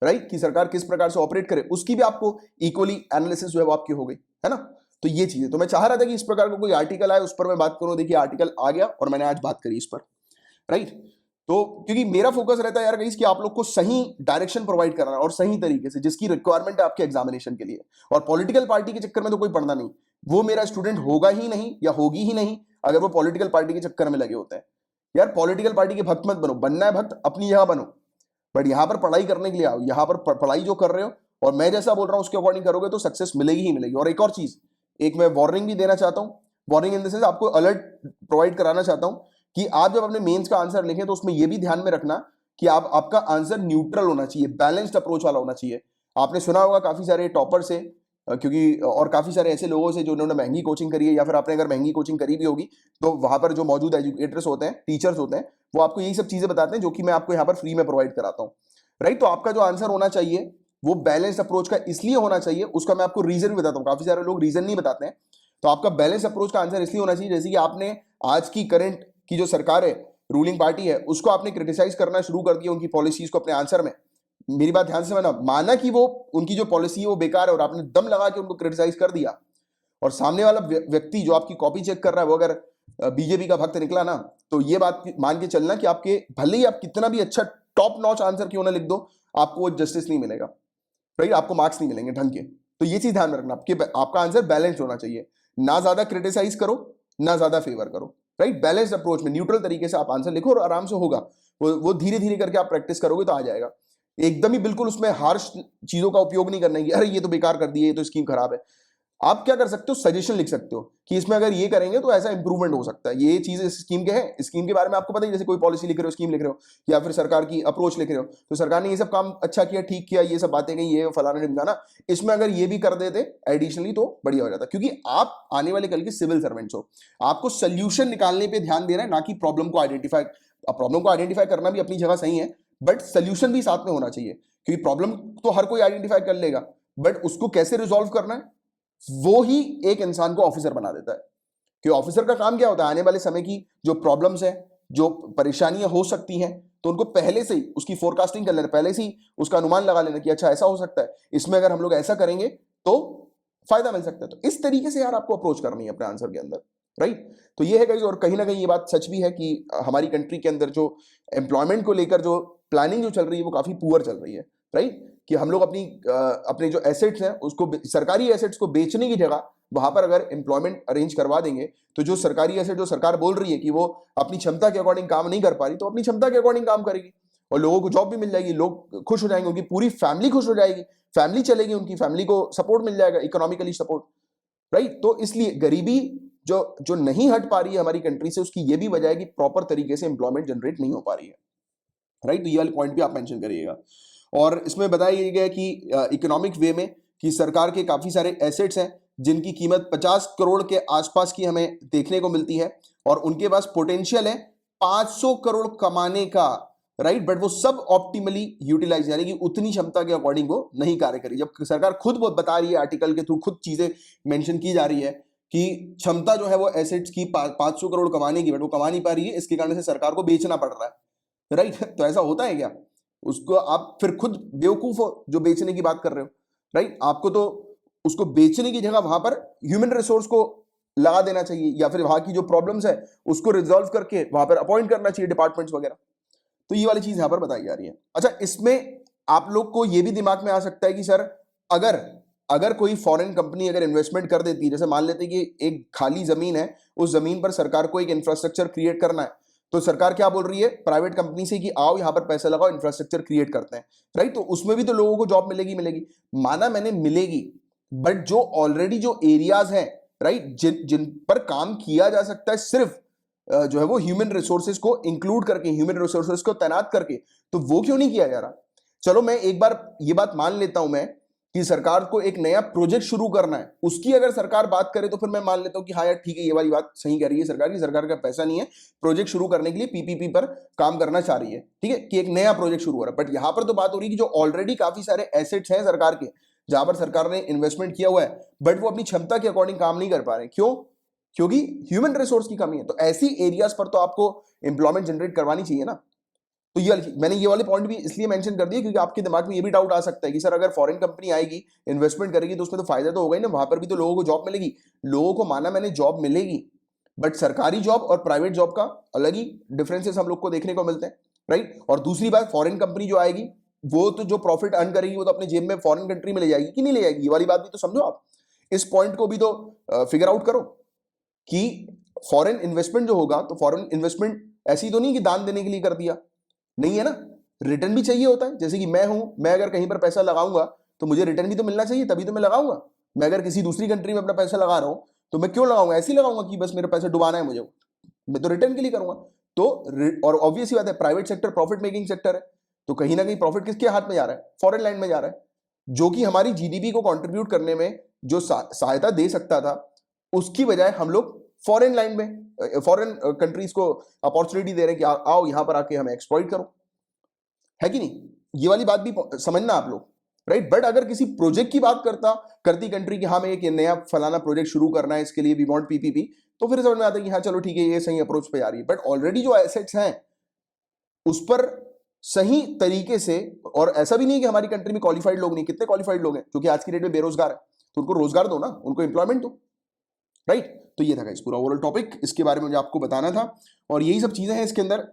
राइट, कि सरकार किस प्रकार से ऑपरेट करे, उसकी भी आपको इक्वली एनालिसिस जो है वो आपकी हो गई है ना। तो ये चीजें तो मैं चाह रहा था कि इस प्रकार का कोई आर्टिकल आए उस पर मैं बात करूं। देखिए आर्टिकल आ गया और मैंने आज बात करी इस पर, राइट। तो क्योंकि मेरा फोकस रहता है यार गाइस कि आप लोग को सही डायरेक्शन प्रोवाइड करना और सही तरीके से, जिसकी रिक्वायरमेंट है आपके एग्जामिनेशन के लिए। और पॉलिटिकल पार्टी के चक्कर में तो कोई पढ़ना नहीं, वो मेरा स्टूडेंट होगा ही नहीं या होगी ही नहीं अगर वो पॉलिटिकल पार्टी के चक्कर में लगे होते हैं। यार पॉलिटिकल पार्टी के भक्त मत बनो, बनना है भक्त अपनी जगह बनो, बट यहां पर पढ़ाई करने के लिए आओ। यहां पर पढ़ाई जो कर रहे हो और मैं जैसा बोल रहा हूं उसके अकॉर्डिंग करोगे तो सक्सेस मिलेगी ही मिलेगी। और एक और चीज, एक मैं वार्निंग भी देना चाहता हूं, वार्निंग इन द सेंस आपको अलर्ट प्रोवाइड कराना चाहता हूं कि आप जब अपने मेंस का आंसर लिखें तो उसमें यह भी ध्यान में रखना कि आपका आंसर न्यूट्रल होना चाहिए, बैलेंस्ड अप्रोच वाला होना चाहिए। आपने सुना होगा काफी सारे टॉपर से, क्योंकि और काफी सारे ऐसे लोगों से जो उन्होंने महंगी कोचिंग करी है, या फिर आपने अगर महंगी कोचिंग करी भी होगी तो वहां पर जो मौजूद एजुकेटर्स होते हैं, टीचर्स होते हैं, वो आपको यही सब चीजें बताते हैं जो कि मैं आपको यहाँ पर फ्री में प्रोवाइड कराता हूँ, राइट। तो आपका जो आंसर होना चाहिए वो बैलेंस अप्रोच का इसलिए होना चाहिए, उसका मैं आपको रीजन भी बताता हूँ। काफी सारे लोग रीजन नहीं बताते हैं। तो आपका बैलेंस अप्रोच का आंसर इसलिए होना चाहिए जैसे कि आपने आज की करंट की जो सरकार है, रूलिंग पार्टी है, उसको आपने क्रिटिसाइज करना शुरू कर दिया, उनकी पॉलिसीज को अपने आंसर में। मेरी बात ध्यान से माना कि वो उनकी जो पॉलिसी है वो बेकार है और आपने दम लगा के उनको क्रिटिसाइज कर दिया, और सामने वाला व्यक्ति जो आपकी कॉपी चेक कर रहा है वो अगर बीजेपी का भक्त निकला ना, तो ये बात मान के चलना कि आपके भले ही आप कितना भी अच्छा टॉप नॉच आंसर क्यों ना लिख दो, आपको वो जस्टिस नहीं मिलेगा, राइट, आपको मार्क्स नहीं मिलेंगे ढंग के। तो ये चीज ध्यान में रखना, आपका आंसर बैलेंस होना चाहिए, ना ज्यादा क्रिटिसाइज करो ना ज्यादा फेवर करो, राइट। बैलेंस अप्रोच में न्यूट्रल तरीके से आप आंसर लिखो और आराम से होगा। वो धीरे धीरे करके आप प्रैक्टिस करोगे तो आ जाएगा। एकदम ही बिल्कुल उसमें हार्श चीजों का उपयोग नहीं करना है कि अरे ये तो बेकार कर दिया, ये तो स्कीम खराब है। आप क्या कर सकते हो, सजेशन लिख सकते हो कि इसमें अगर ये करेंगे तो ऐसा इंप्रूवमेंट हो सकता है, ये चीज इस स्कीम के है, स्कीम के बारे में आपको पता है, जैसे कोई पॉलिसी लिख रहे हो, स्कीम लिख रहे हो, या फिर सरकार की अप्रोच लिख रहे हो, तो सरकार ने ये सब काम अच्छा किया, ठीक किया, ये सब बातें कही, ये फलाना ढिमकाना, इसमें अगर ये भी कर देते एडिशनली तो बढ़िया हो जाता, क्योंकि आप आने वाले कल के सिविल सर्वेंट्स हो, आपको सोल्यूशन निकालने पे ध्यान देना है, ना कि प्रॉब्लम को आइडेंटिफाई। प्रॉब्लम को आइडेंटिफाई करना भी अपनी जगह सही है, बट सोल्यूशन भी साथ में होना चाहिए, क्योंकि प्रॉब्लम तो हर कोई आइडेंटिफाई कर लेगा, बट उसको कैसे रिजॉल्व करना है वो ही एक इंसान को ऑफिसर बना देता है। कि ऑफिसर का काम क्या होता है, आने वाले समय की जो प्रॉब्लम्स है, जो परेशानियां हो सकती हैं, तो उनको पहले से ही उसकी फोरकास्टिंग कर लेना, पहले से ही उसका अनुमान लगा लेना कि अच्छा ऐसा हो सकता है, इसमें अगर हम लोग ऐसा करेंगे तो फायदा मिल सकता है। तो इस तरीके से यार आपको अप्रोच करनी है अपने आंसर के अंदर, राइट। तो ये है गाइस, और कहीं ना कहीं ये बात सच भी है कि हमारी कंट्री के अंदर जो एम्प्लॉयमेंट को लेकर जो प्लानिंग जो चल रही है वो काफी पुअर चल रही है, राइट। कि हम लोग अपने जो एसेट्स हैं उसको, सरकारी एसेट्स को बेचने की जगह वहां पर अगर एम्प्लॉयमेंट अरेंज करवा देंगे, तो जो सरकारी एसेट जो सरकार बोल रही है कि वो अपनी क्षमता के अकॉर्डिंग काम नहीं कर पा रही, तो अपनी क्षमता के अकॉर्डिंग काम करेगी और लोगों को जॉब भी मिल जाएगी, लोग खुश हो जाएंगे, उनकी पूरी फैमिली खुश हो जाएगी, फैमिली चलेगी, उनकी फैमिली को सपोर्ट मिल जाएगा, इकोनॉमिकली सपोर्ट, राइट। तो इसलिए गरीबी जो जो नहीं हट पा रही है हमारी कंट्री से, उसकी ये भी वजह है कि प्रॉपर तरीके से एम्प्लॉयमेंट जनरेट नहीं हो पा रही है, राइट। तो ये वाले पॉइंट भी आप मेंशन करिएगा। और इसमें बताया गया कि इकोनॉमिक वे में कि सरकार के काफी सारे एसेट्स हैं जिनकी कीमत 50 करोड़ के आसपास की हमें देखने को मिलती है, और उनके पास पोटेंशियल है 500 करोड़ कमाने का, राइट। बट वो सब ऑप्टिमली यूटिलाइज, यानी कि उतनी क्षमता के अकॉर्डिंग वो नहीं कार्य करी। जब सरकार खुद बहुत बता रही है, आर्टिकल के थ्रू खुद चीजें मेंशन की जा रही है कि क्षमता जो है वो एसेट्स की 500 करोड़ कमाने की, बट वो कमा नहीं पा रही है, इसके कारण से सरकार को बेचना पड़ रहा है, राइट। तो ऐसा होता है क्या? उसको आप फिर खुद बेवकूफ हो जो बेचने की बात कर रहे हो, राइट। आपको तो उसको बेचने की जगह वहां पर ह्यूमन रिसोर्स को लगा देना चाहिए, या फिर वहां की जो प्रॉब्लम्स है उसको रिजॉल्व करके वहां पर अपॉइंट करना चाहिए डिपार्टमेंट्स वगैरह। तो ये वाली चीज यहां पर बताई जा रही है। अच्छा, इसमें आप लोग को ये भी दिमाग में आ सकता है कि सर अगर अगर कोई फॉरेन कंपनी अगर इन्वेस्टमेंट कर देती है, जैसे मान लेते हैं कि एक खाली जमीन है, उस जमीन पर सरकार को एक इंफ्रास्ट्रक्चर क्रिएट करना है, तो सरकार क्या बोल रही है प्राइवेट कंपनी से कि आओ यहां पर पैसा लगाओ, इंफ्रास्ट्रक्चर क्रिएट करते हैं, राइट। तो उसमें भी तो लोगों को जॉब मिलेगी मिलेगी, माना मैंने मिलेगी, बट जो ऑलरेडी जो एरियाज हैं, राइट, जिन जिन पर काम किया जा सकता है, सिर्फ जो है वो ह्यूमन रिसोर्सेज को इंक्लूड करके, ह्यूमन रिसोर्सेज को तैनात करके, तो वो क्यों नहीं किया जा रहा? चलो मैं एक बार ये बात मान लेता हूं मैं कि सरकार को एक नया प्रोजेक्ट शुरू करना है, उसकी अगर सरकार बात करे तो फिर मैं मान लेता हूं कि हाँ यार ठीक है, ये वाली बात सही कह रही है सरकार की, सरकार का पैसा नहीं है प्रोजेक्ट शुरू करने के लिए, पीपीपी पर काम करना चाह रही है, ठीक है, कि एक नया प्रोजेक्ट शुरू हो रहा है। बट यहां पर तो बात हो रही है कि जो ऑलरेडी काफी सारे एसेट्स हैं सरकार के, जहां पर सरकार ने इन्वेस्टमेंट किया हुआ है, बट वो अपनी क्षमता के अकॉर्डिंग काम नहीं कर पा रहे। क्यों? क्योंकि ह्यूमन रिसोर्स की कमी है। तो ऐसी एरियाज पर तो आपको एम्प्लॉयमेंट जनरेट करवानी चाहिए ना। तो मैंने ये वाले पॉइंट भी इसलिए मेंशन कर दिए क्योंकि आपके दिमाग में ये भी डाउट आ सकता है कि सर अगर फॉरेन कंपनी आएगी, इन्वेस्टमेंट करेगी, तो उसमें तो फायदा तो होगा ही ना, वहां पर भी तो लोगों को जॉब मिलेगी। लोगों को माना मैंने जॉब मिलेगी, बट सरकारी जॉब और प्राइवेट जॉब का अलग ही डिफरेंसेस हम लोग को देखने को मिलते हैं, राइट। और दूसरी बात, फॉरेन कंपनी जो आएगी वो तो जो प्रॉफिट अर्न करेगी वो तो अपने जेब में फॉरेन कंट्री में ले जाएगी कि नहीं ले जाएगी, ये वाली बात भी तो समझो आप। इस पॉइंट को भी तो फिगर आउट करो कि फॉरेन इन्वेस्टमेंट जो होगा, तो फॉरेन इन्वेस्टमेंट ऐसी तो नहीं कि दान देने के लिए कर दिया, नहीं है ना, रिटर्न भी चाहिए होता है। जैसे कि मैं हूं, मैं अगर कहीं पर पैसा लगाऊंगा तो मुझे रिटर्न भी तो मिलना चाहिए, तभी तो मैं लगाऊंगा। मैं अगर किसी दूसरी कंट्री में अपना पैसा लगा रहा हूं तो मैं क्यों लगाऊंगा? ऐसे ही लगाऊंगा कि बस मेरे पैसे डुबाना है मुझे, मैं तो रिटर्न के लिए करूंगा। तो और ऑब्वियस ही बात है, private sector profit making sector है, तो कहीं ना कहीं प्रॉफिट किसके हाथ में जा रहा है? फॉरेन लैंड में जा रहा है, जो कि हमारी जीडीपी को कंट्रीब्यूट करने में जो सहायता दे सकता था, उसकी बजाय हम लोग फॉरेन लैंड में, फॉरेन कंट्रीज को अपॉर्चुनिटी दे रहे हैं कि आओ यहां पर आके हमें एक्सप्लॉइट करो, है कि नहीं? ये वाली बात भी समझना आप लोग, राइट। बट अगर किसी प्रोजेक्ट की बात करती कंट्री कि हाँ मैं एक नया फलाना प्रोजेक्ट शुरू करना है, इसके लिए वी वांट पीपीपी, तो फिर समझ में आता है कि हाँ चलो ठीक है, ये सही अप्रोच पे जा रही है। बट ऑलरेडी जो एसेट्स हैं उस पर सही तरीके से, और ऐसा भी नहीं है कि हमारी कंट्री में क्वालिफाइड लोग नहीं, कितने क्वालिफाइड लोग हैं जो कि आज की डेट में बेरोजगार है, तो उनको रोजगार दो ना, उनको एम्प्लॉयमेंट दो, राइट। तो ये था गाइस पूरा ओवरऑल टॉपिक, इसके बारे में मुझे आपको बताना था, और यही सब चीजें हैं इसके अंदर।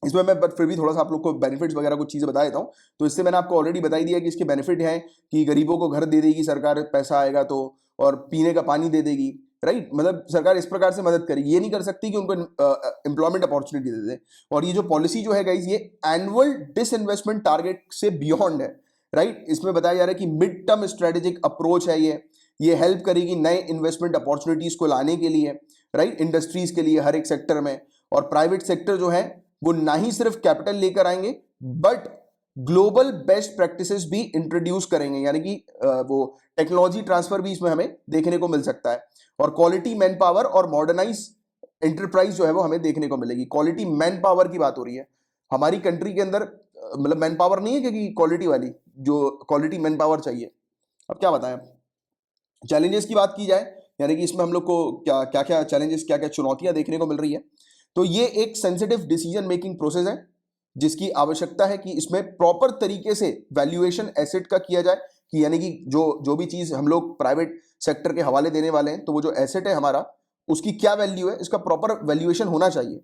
इसमें मैं बट फिर भी थोड़ा सा आप लोग को बेनिफिट्स वगैरह कुछ चीज़ें बता देता हूँ। तो इससे मैंने आपको ऑलरेडी बताई दिया कि इसके बेनिफिट हैं कि गरीबों को घर दे देगी सरकार, पैसा आएगा तो, और पीने का पानी दे देगी, राइट। मतलब सरकार इस प्रकार से मदद करेगी, ये नहीं कर सकती कि उनको एम्प्लॉयमेंट अपॉर्चुनिटी दे दे। और ये जो पॉलिसी जो है गाइज, ये एनुअल डिसइन्वेस्टमेंट टारगेट से बियॉन्ड है, राइट। इसमें बताया जा रहा है कि मिड टर्म स्ट्रेटेजिक अप्रोच है ये, ये हेल्प करेगी नए इन्वेस्टमेंट अपॉर्चुनिटीज को लाने के लिए, राइट, इंडस्ट्रीज के लिए हर एक सेक्टर में। और प्राइवेट सेक्टर जो है वो ना ही सिर्फ कैपिटल लेकर आएंगे बट ग्लोबल बेस्ट प्रैक्टिसेस भी इंट्रोड्यूस करेंगे, यानी कि वो टेक्नोलॉजी ट्रांसफर भी इसमें हमें देखने को मिल सकता है। और क्वालिटी मैन पावर और मॉडर्नाइज एंटरप्राइज जो है वो हमें देखने को मिलेगी। क्वालिटी मैन पावर की बात हो रही है हमारी कंट्री के अंदर, मतलब मैन पावर नहीं है क्योंकि क्वालिटी वाली, जो क्वालिटी मैन पावर चाहिए। अब क्या बताएं, चैलेंजेस की बात की जाए, यानी कि इसमें हम लोग को क्या क्या क्या चैलेंजेस, क्या क्या चुनौतियां देखने को मिल रही है। तो ये एक सेंसिटिव डिसीजन मेकिंग प्रोसेस है जिसकी आवश्यकता है कि इसमें प्रॉपर तरीके से वैल्यूएशन एसेट का किया जाए, कि यानी कि जो जो भी चीज हम लोग प्राइवेट सेक्टर के हवाले देने वाले हैं, तो वो जो एसेट है हमारा, उसकी क्या वैल्यू है, इसका प्रॉपर वैल्यूएशन होना चाहिए।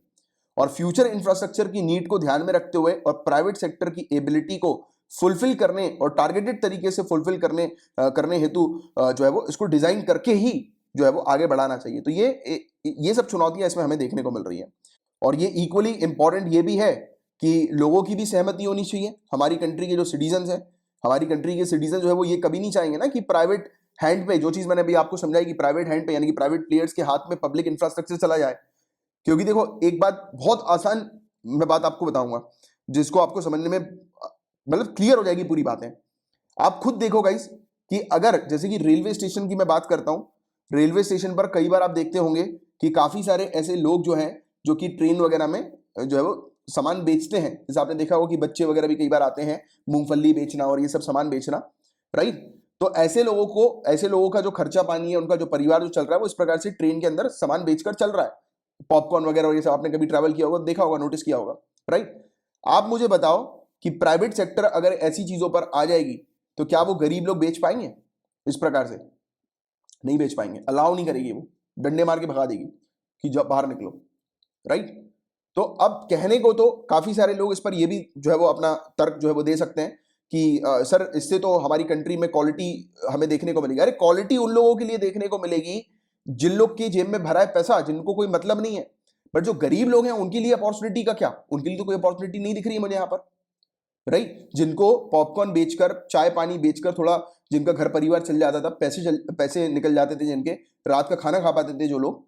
और फ्यूचर इंफ्रास्ट्रक्चर की नीड को ध्यान में रखते हुए और प्राइवेट सेक्टर की एबिलिटी को फुलफिल करने और टारगेटेड तरीके से फुलफिल करने हेतु जो है वो इसको डिजाइन करके ही जो है वो आगे बढ़ाना चाहिए। तो ये सब चुनौतियां इसमें हमें देखने को मिल रही हैं। और ये इक्वली इंपॉर्टेंट ये भी है कि लोगों की भी सहमति होनी चाहिए। हमारी कंट्री के जो सिटीजन हैं, हमारी कंट्री के सिटीजन जो है वो ये कभी नहीं चाहेंगे ना कि प्राइवेट हैंड पे, जो चीज मैंने अभी आपको समझाई कि प्राइवेट हैंड पे यानी कि प्राइवेट प्लेयर्स के हाथ में पब्लिक इंफ्रास्ट्रक्चर चला जाए। क्योंकि देखो एक बात बहुत आसान मैं बात आपको बताऊंगा जिसको आपको समझने में मतलब क्लियर हो जाएगी पूरी बातें। आप खुद देखो गाइस कि अगर जैसे कि रेलवे स्टेशन की मैं बात करता हूं, रेलवे स्टेशन पर कई बार आप देखते होंगे कि काफी सारे ऐसे लोग जो हैं जो कि ट्रेन वगैरह में जो है वो सामान बेचते हैं। जैसे आपने देखा होगा कि बच्चे वगैरह भी कई बार आते हैं मूंगफली बेचना और ये सब सामान बेचना, राइट। तो ऐसे लोगों का जो खर्चा पानी है, उनका जो परिवार जो चल रहा है वो इस प्रकार से ट्रेन के अंदर सामान बेचकर चल रहा है। पॉपकॉर्न वगैरह और ये सब आपने कभी ट्रैवल किया होगा, देखा होगा, नोटिस किया होगा, राइट। आप मुझे बताओ कि प्राइवेट सेक्टर अगर ऐसी चीजों पर आ जाएगी तो क्या वो गरीब लोग बेच पाएंगे? इस प्रकार से नहीं बेच पाएंगे, अलाउ नहीं करेगी, वो डंडे मार के भगा देगी कि जब बाहर निकलो, राइट। तो अब कहने को तो काफी सारे लोग इस पर ये भी जो है वो अपना तर्क जो है वो दे सकते हैं कि सर इससे तो हमारी कंट्री में क्वालिटी हमें देखने को मिलेगी। अरे क्वालिटी उन लोगों के लिए देखने को मिलेगी जिन लोग की जेब में भरा है पैसा, जिनको कोई मतलब नहीं है। बट जो गरीब लोग हैं उनके लिए अपॉर्चुनिटी का क्या? उनके लिए तो कोई अपॉर्चुनिटी नहीं दिख रही है मुझे यहाँ पर, राइट। जिनको पॉपकॉर्न बेचकर, चाय पानी बेचकर थोड़ा जिनका घर परिवार चल जाता था, पैसे निकल जाते थे, जिनके रात का खाना खा पाते थे जो लोग,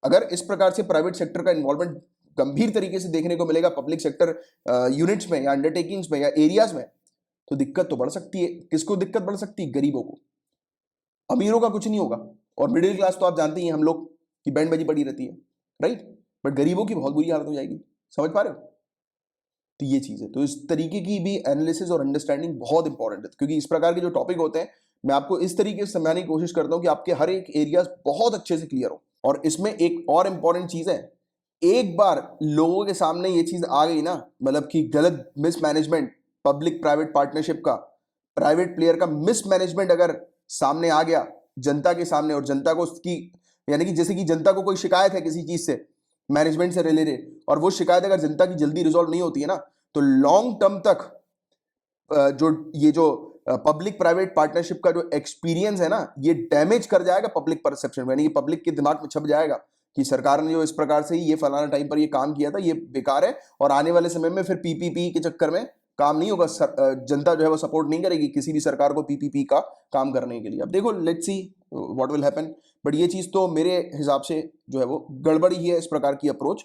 अगर इस प्रकार से प्राइवेट सेक्टर का इन्वॉल्वमेंट गंभीर तरीके से देखने को मिलेगा पब्लिक सेक्टर यूनिट्स में या अंडरटेकिंग्स में या एरियाज में, तो दिक्कत तो बढ़ सकती है। किसको दिक्कत बढ़ सकती है? गरीबों को। अमीरों का कुछ नहीं होगा, और मिडिल क्लास तो आप जानते ही हैं हम लोग की बैंड बजी पड़ी रहती है, राइट। बट गरीबों की बहुत बुरी हालत हो जाएगी, समझ पा रहे हो? तो ये चीज है। तो इस तरीके की भी एनालिसिस और अंडरस्टैंडिंग बहुत इंपॉर्टेंट है, क्योंकि इस प्रकार के जो टॉपिक होते हैं मैं आपको इस तरीके से समझाने की कोशिश करता हूं कि आपके हर एक एरिया बहुत अच्छे से क्लियर हो। और इसमें एक और इंपॉर्टेंट चीज है, एक बार लोगों के सामने ये चीज आ गई ना, मतलब कि गलत मिसमैनेजमेंट, पब्लिक प्राइवेट पार्टनरशिप का, प्राइवेट प्लेयर का मिसमैनेजमेंट अगर सामने आ गया जनता के सामने, और जनता को उसकी, यानी कि जैसे कि जनता को कोई शिकायत है किसी चीज से, मैनेजमेंट से रिलेटेड, और वो शिकायत अगर जनता की जल्दी रिजॉल्व नहीं होती है ना, तो लॉन्ग टर्म तक जो पब्लिक प्राइवेट पार्टनरशिप का जो एक्सपीरियंस है ना, ये डैमेज कर जाएगा पब्लिक परसेप्शन, यानी कि पब्लिक के दिमाग में छप जाएगा कि सरकार ने जो इस प्रकार से ये फलाना टाइम पर ये काम किया था ये बेकार है, और आने वाले समय में फिर पीपीपी के चक्कर में काम नहीं होगा। जनता जो है वो सपोर्ट नहीं करेगी किसी भी सरकार को पीपीपी का काम करने के लिए। अब देखो, let's see what will happen. But ये चीज तो मेरे हिसाब से जो है वो गड़बड़ी ही है, इस प्रकार की अप्रोच।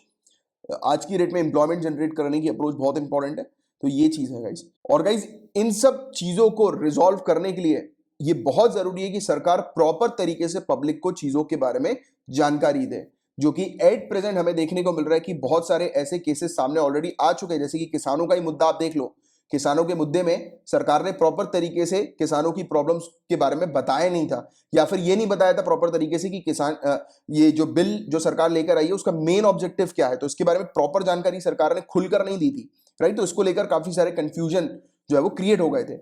आज की डेट में एम्प्लॉयमेंट जनरेट करने की अप्रोच बहुत इंपॉर्टेंट है। तो ये चीज है गाइज। और गाइज इन सब चीजों को रिजॉल्व करने के लिए ये बहुत जरूरी है कि सरकार प्रॉपर तरीके से पब्लिक को चीजों के बारे में जानकारी दे, जो कि एट प्रेजेंट हमें देखने को मिल रहा है कि बहुत सारे ऐसे केसेस सामने ऑलरेडी आ चुके हैं। जैसे कि किसानों का ही मुद्दा आप देख लो, किसानों के मुद्दे में सरकार ने प्रॉपर तरीके से किसानों की प्रॉब्लम्स के बारे में बताया नहीं था, या फिर ये नहीं बताया था प्रॉपर तरीके से कि किसान ये जो बिल जो सरकार लेकर आई है उसका मेन ऑब्जेक्टिव क्या है, तो इसके बारे में प्रॉपर जानकारी सरकार ने खुलकर नहीं दी थी, राइट। तो इसको लेकर काफी सारे कंफ्यूजन जो है वो क्रिएट हो गए थे।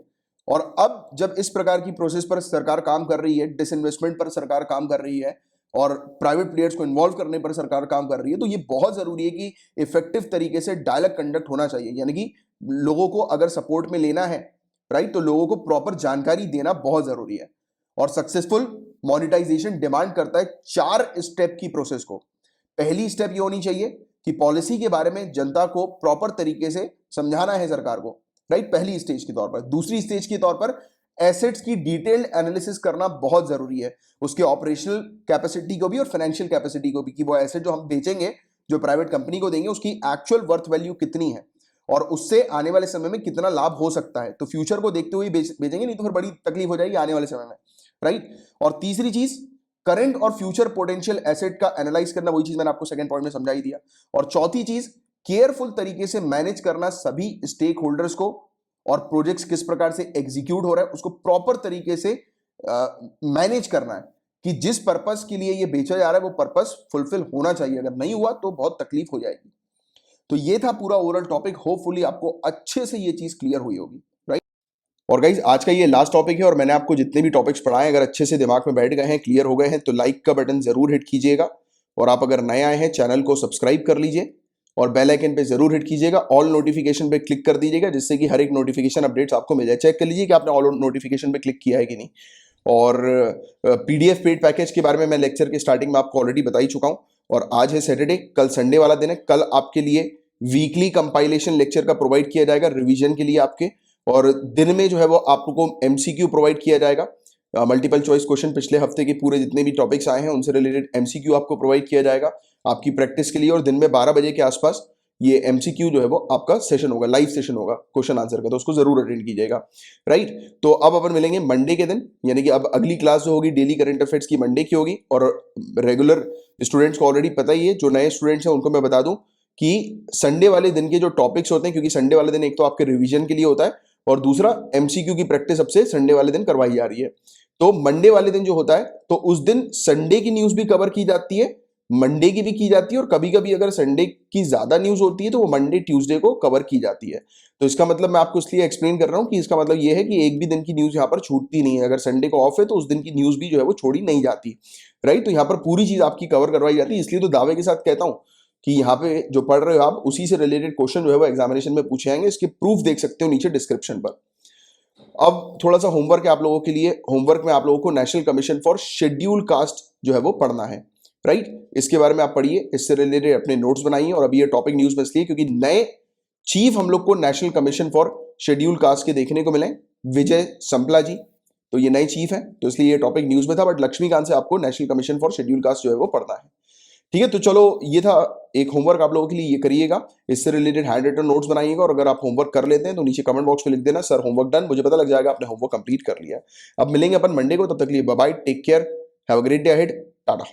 और अब जब इस प्रकार की प्रोसेस पर सरकार काम कर रही है, डिसइन्वेस्टमेंट पर सरकार काम कर रही है, और प्राइवेट प्लेयर्स को इन्वॉल्व करने पर सरकार काम कर रही है, तो ये बहुत जरूरी है कि इफेक्टिव तरीके से डायलॉग कंडक्ट होना चाहिए। यानी कि लोगों को अगर सपोर्ट में लेना है, राइट, तो लोगों को प्रॉपर जानकारी देना बहुत जरूरी है। और सक्सेसफुल मोनेटाइजेशन डिमांड करता है 4 स्टेप की प्रोसेस को। पहली स्टेप ये होनी चाहिए कि पॉलिसी के बारे में जनता को प्रॉपर तरीके से समझाना है सरकार को, राइट, पहली स्टेज के तौर पर। दूसरी स्टेज के तौर पर एसेट्स की डिटेल्ड एनालिसिस करना बहुत जरूरी है, उसके ऑपरेशनल कैपेसिटी को भी और फाइनेंशियल कैपेसिटी को भी, कि वो एसेट जो हम बेचेंगे, जो प्राइवेट कंपनी को देंगे, उसकी एक्चुअल वर्थ वैल्यू कितनी है और उससे आने वाले समय में कितना लाभ हो सकता है। तो फ्यूचर को देखते हुए बेचेंगे, नहीं तो फिर बड़ी तकलीफ हो जाएगी आने वाले समय में, राइट। और तीसरी चीज, करंट और फ्यूचर पोटेंशियल एसेट का एनालाइज करना, वही चीज मैंने आपको सेकंड पॉइंट में समझाई दिया। और चौथी चीज, केयरफुल तरीके से मैनेज करना सभी स्टेक होल्डर्स को, और प्रोजेक्ट्स किस प्रकार से एग्जीक्यूट हो रहा है उसको प्रॉपर तरीके से मैनेज करना है, कि जिस पर्पस के लिए ये बेचा जा रहा है वो पर्पस फुलफिल होना चाहिए, अगर नहीं हुआ तो बहुत तकलीफ हो जाएगी। तो ये था पूरा ओवरऑल टॉपिक, होपफुली आपको अच्छे से ये चीज क्लियर हुई होगी, राइट। और गाइज आज का ये लास्ट टॉपिक है, और मैंने आपको जितने भी टॉपिक्स पढ़ाए अगर अच्छे से दिमाग में बैठ गए हैं, क्लियर हो गए हैं, तो लाइक का बटन जरूर हिट कीजिएगा। और आप अगर नए आए हैं चैनल को सब्सक्राइब कर लीजिए और बेल आइकन पे जरूर हिट कीजिएगा, ऑल नोटिफिकेशन पे क्लिक कर दीजिएगा, जिससे कि हर एक नोटिफिकेशन अपडेट्स आपको मिल जाए। चेक कर लीजिए कि आपने ऑल नोटिफिकेशन पे क्लिक किया है कि नहीं। और पीडीएफ पेड पैकेज के बारे में मैं लेक्चर के स्टार्टिंग में आपको ऑलरेडी बता ही चुका हूं। और आज है सैटरडे, कल संडे वाला दिन है, कल आपके लिए वीकली कंपाइलेशन लेक्चर का प्रोवाइड किया जाएगा रिवीजन के लिए आपके। और दिन में जो है वो आपको एमसीक्यू प्रोवाइड किया जाएगा, मल्टीपल चॉइस क्वेश्चन पिछले हफ्ते के पूरे जितने भी टॉपिक्स आए हैं उनसे रिलेटेड एमसीक्यू आपको प्रोवाइड किया जाएगा आपकी प्रैक्टिस के लिए। और दिन में 12 बजे के आसपास ये एमसीक्यू जो है वो आपका सेशन होगा, लाइव सेशन होगा क्वेश्चन आंसर का, तो उसको जरूर अटेंड कीजिएगा, राइट। तो अब अपन मिलेंगे मंडे के दिन, यानी कि अब अगली क्लास जो होगी डेली करंट अफेयर्स की मंडे की होगी। और रेगुलर स्टूडेंट्स को ऑलरेडी पता ही है, जो नए स्टूडेंट्स हैं उनको मैं बता दूं कि संडे वाले दिन के जो टॉपिक्स होते हैं, क्योंकि संडे वाले दिन एक तो आपके रिवीजन के लिए होता है और दूसरा एमसीक्यू की प्रैक्टिस अब से संडे वाले दिन करवाई जा रही है। तो मंडे वाले दिन जो होता है, तो उस दिन संडे की न्यूज भी कवर की जाती है, मंडे की भी की जाती है, और कभी कभी अगर संडे की ज्यादा न्यूज होती है तो वो मंडे ट्यूसडे को कवर की जाती है। तो इसका मतलब मैं आपको इसलिए एक्सप्लेन कर रहा हूं कि इसका मतलब ये है कि एक भी दिन की न्यूज यहाँ पर छूटती नहीं है। अगर संडे को ऑफ है तो उस दिन की न्यूज भी जो है वो छोड़ी नहीं जाती, राइट। तो यहाँ पर पूरी चीज आपकी कवर करवाई जाती है, इसलिए तो दावे के साथ कहता हूं कि यहाँ पे जो पढ़ रहे हो आप, उसी से रिलेटेड क्वेश्चन जो है वो एग्जामिनेशन में पूछे जाएंगे। इसके प्रूफ देख सकते हो नीचे डिस्क्रिप्शन पर। अब थोड़ा सा होमवर्क है आप लोगों के लिए। होमवर्क में आप लोगों को national commission for schedule caste जो है वो पढ़ना है, राइट। इसके बारे में आप पढ़िए, इससे रिलेटेड अपने नोट्स बनाइए। और अभी ये टॉपिक न्यूज में इसलिए क्योंकि नए चीफ हम लोग को national commission for schedule caste के देखने को मिले, विजय संपला जी, तो ये नए चीफ है, तो इसलिए ये टॉपिक न्यूज में था। बट लक्ष्मीकांत से आपको national commission for schedule caste जो है वो पढ़ना है, ठीक है। तो चलो, ये था एक होमवर्क आप लोगों के लिए, ये करिएगा, इससे रिलेटेड हैंड रिटन नोट्स बनाइएगा। और अगर आप होमवर्क कर लेते हैं तो नीचे कमेंट बॉक्स में लिख देना सर होमवर्क डन, मुझे पता लग जाएगा आपने होमवर्क कंप्लीट कर लिया। अब मिलेंगे अपन मंडे को, तब तक के लिए bye bye, take care, have a great day ahead, Tata.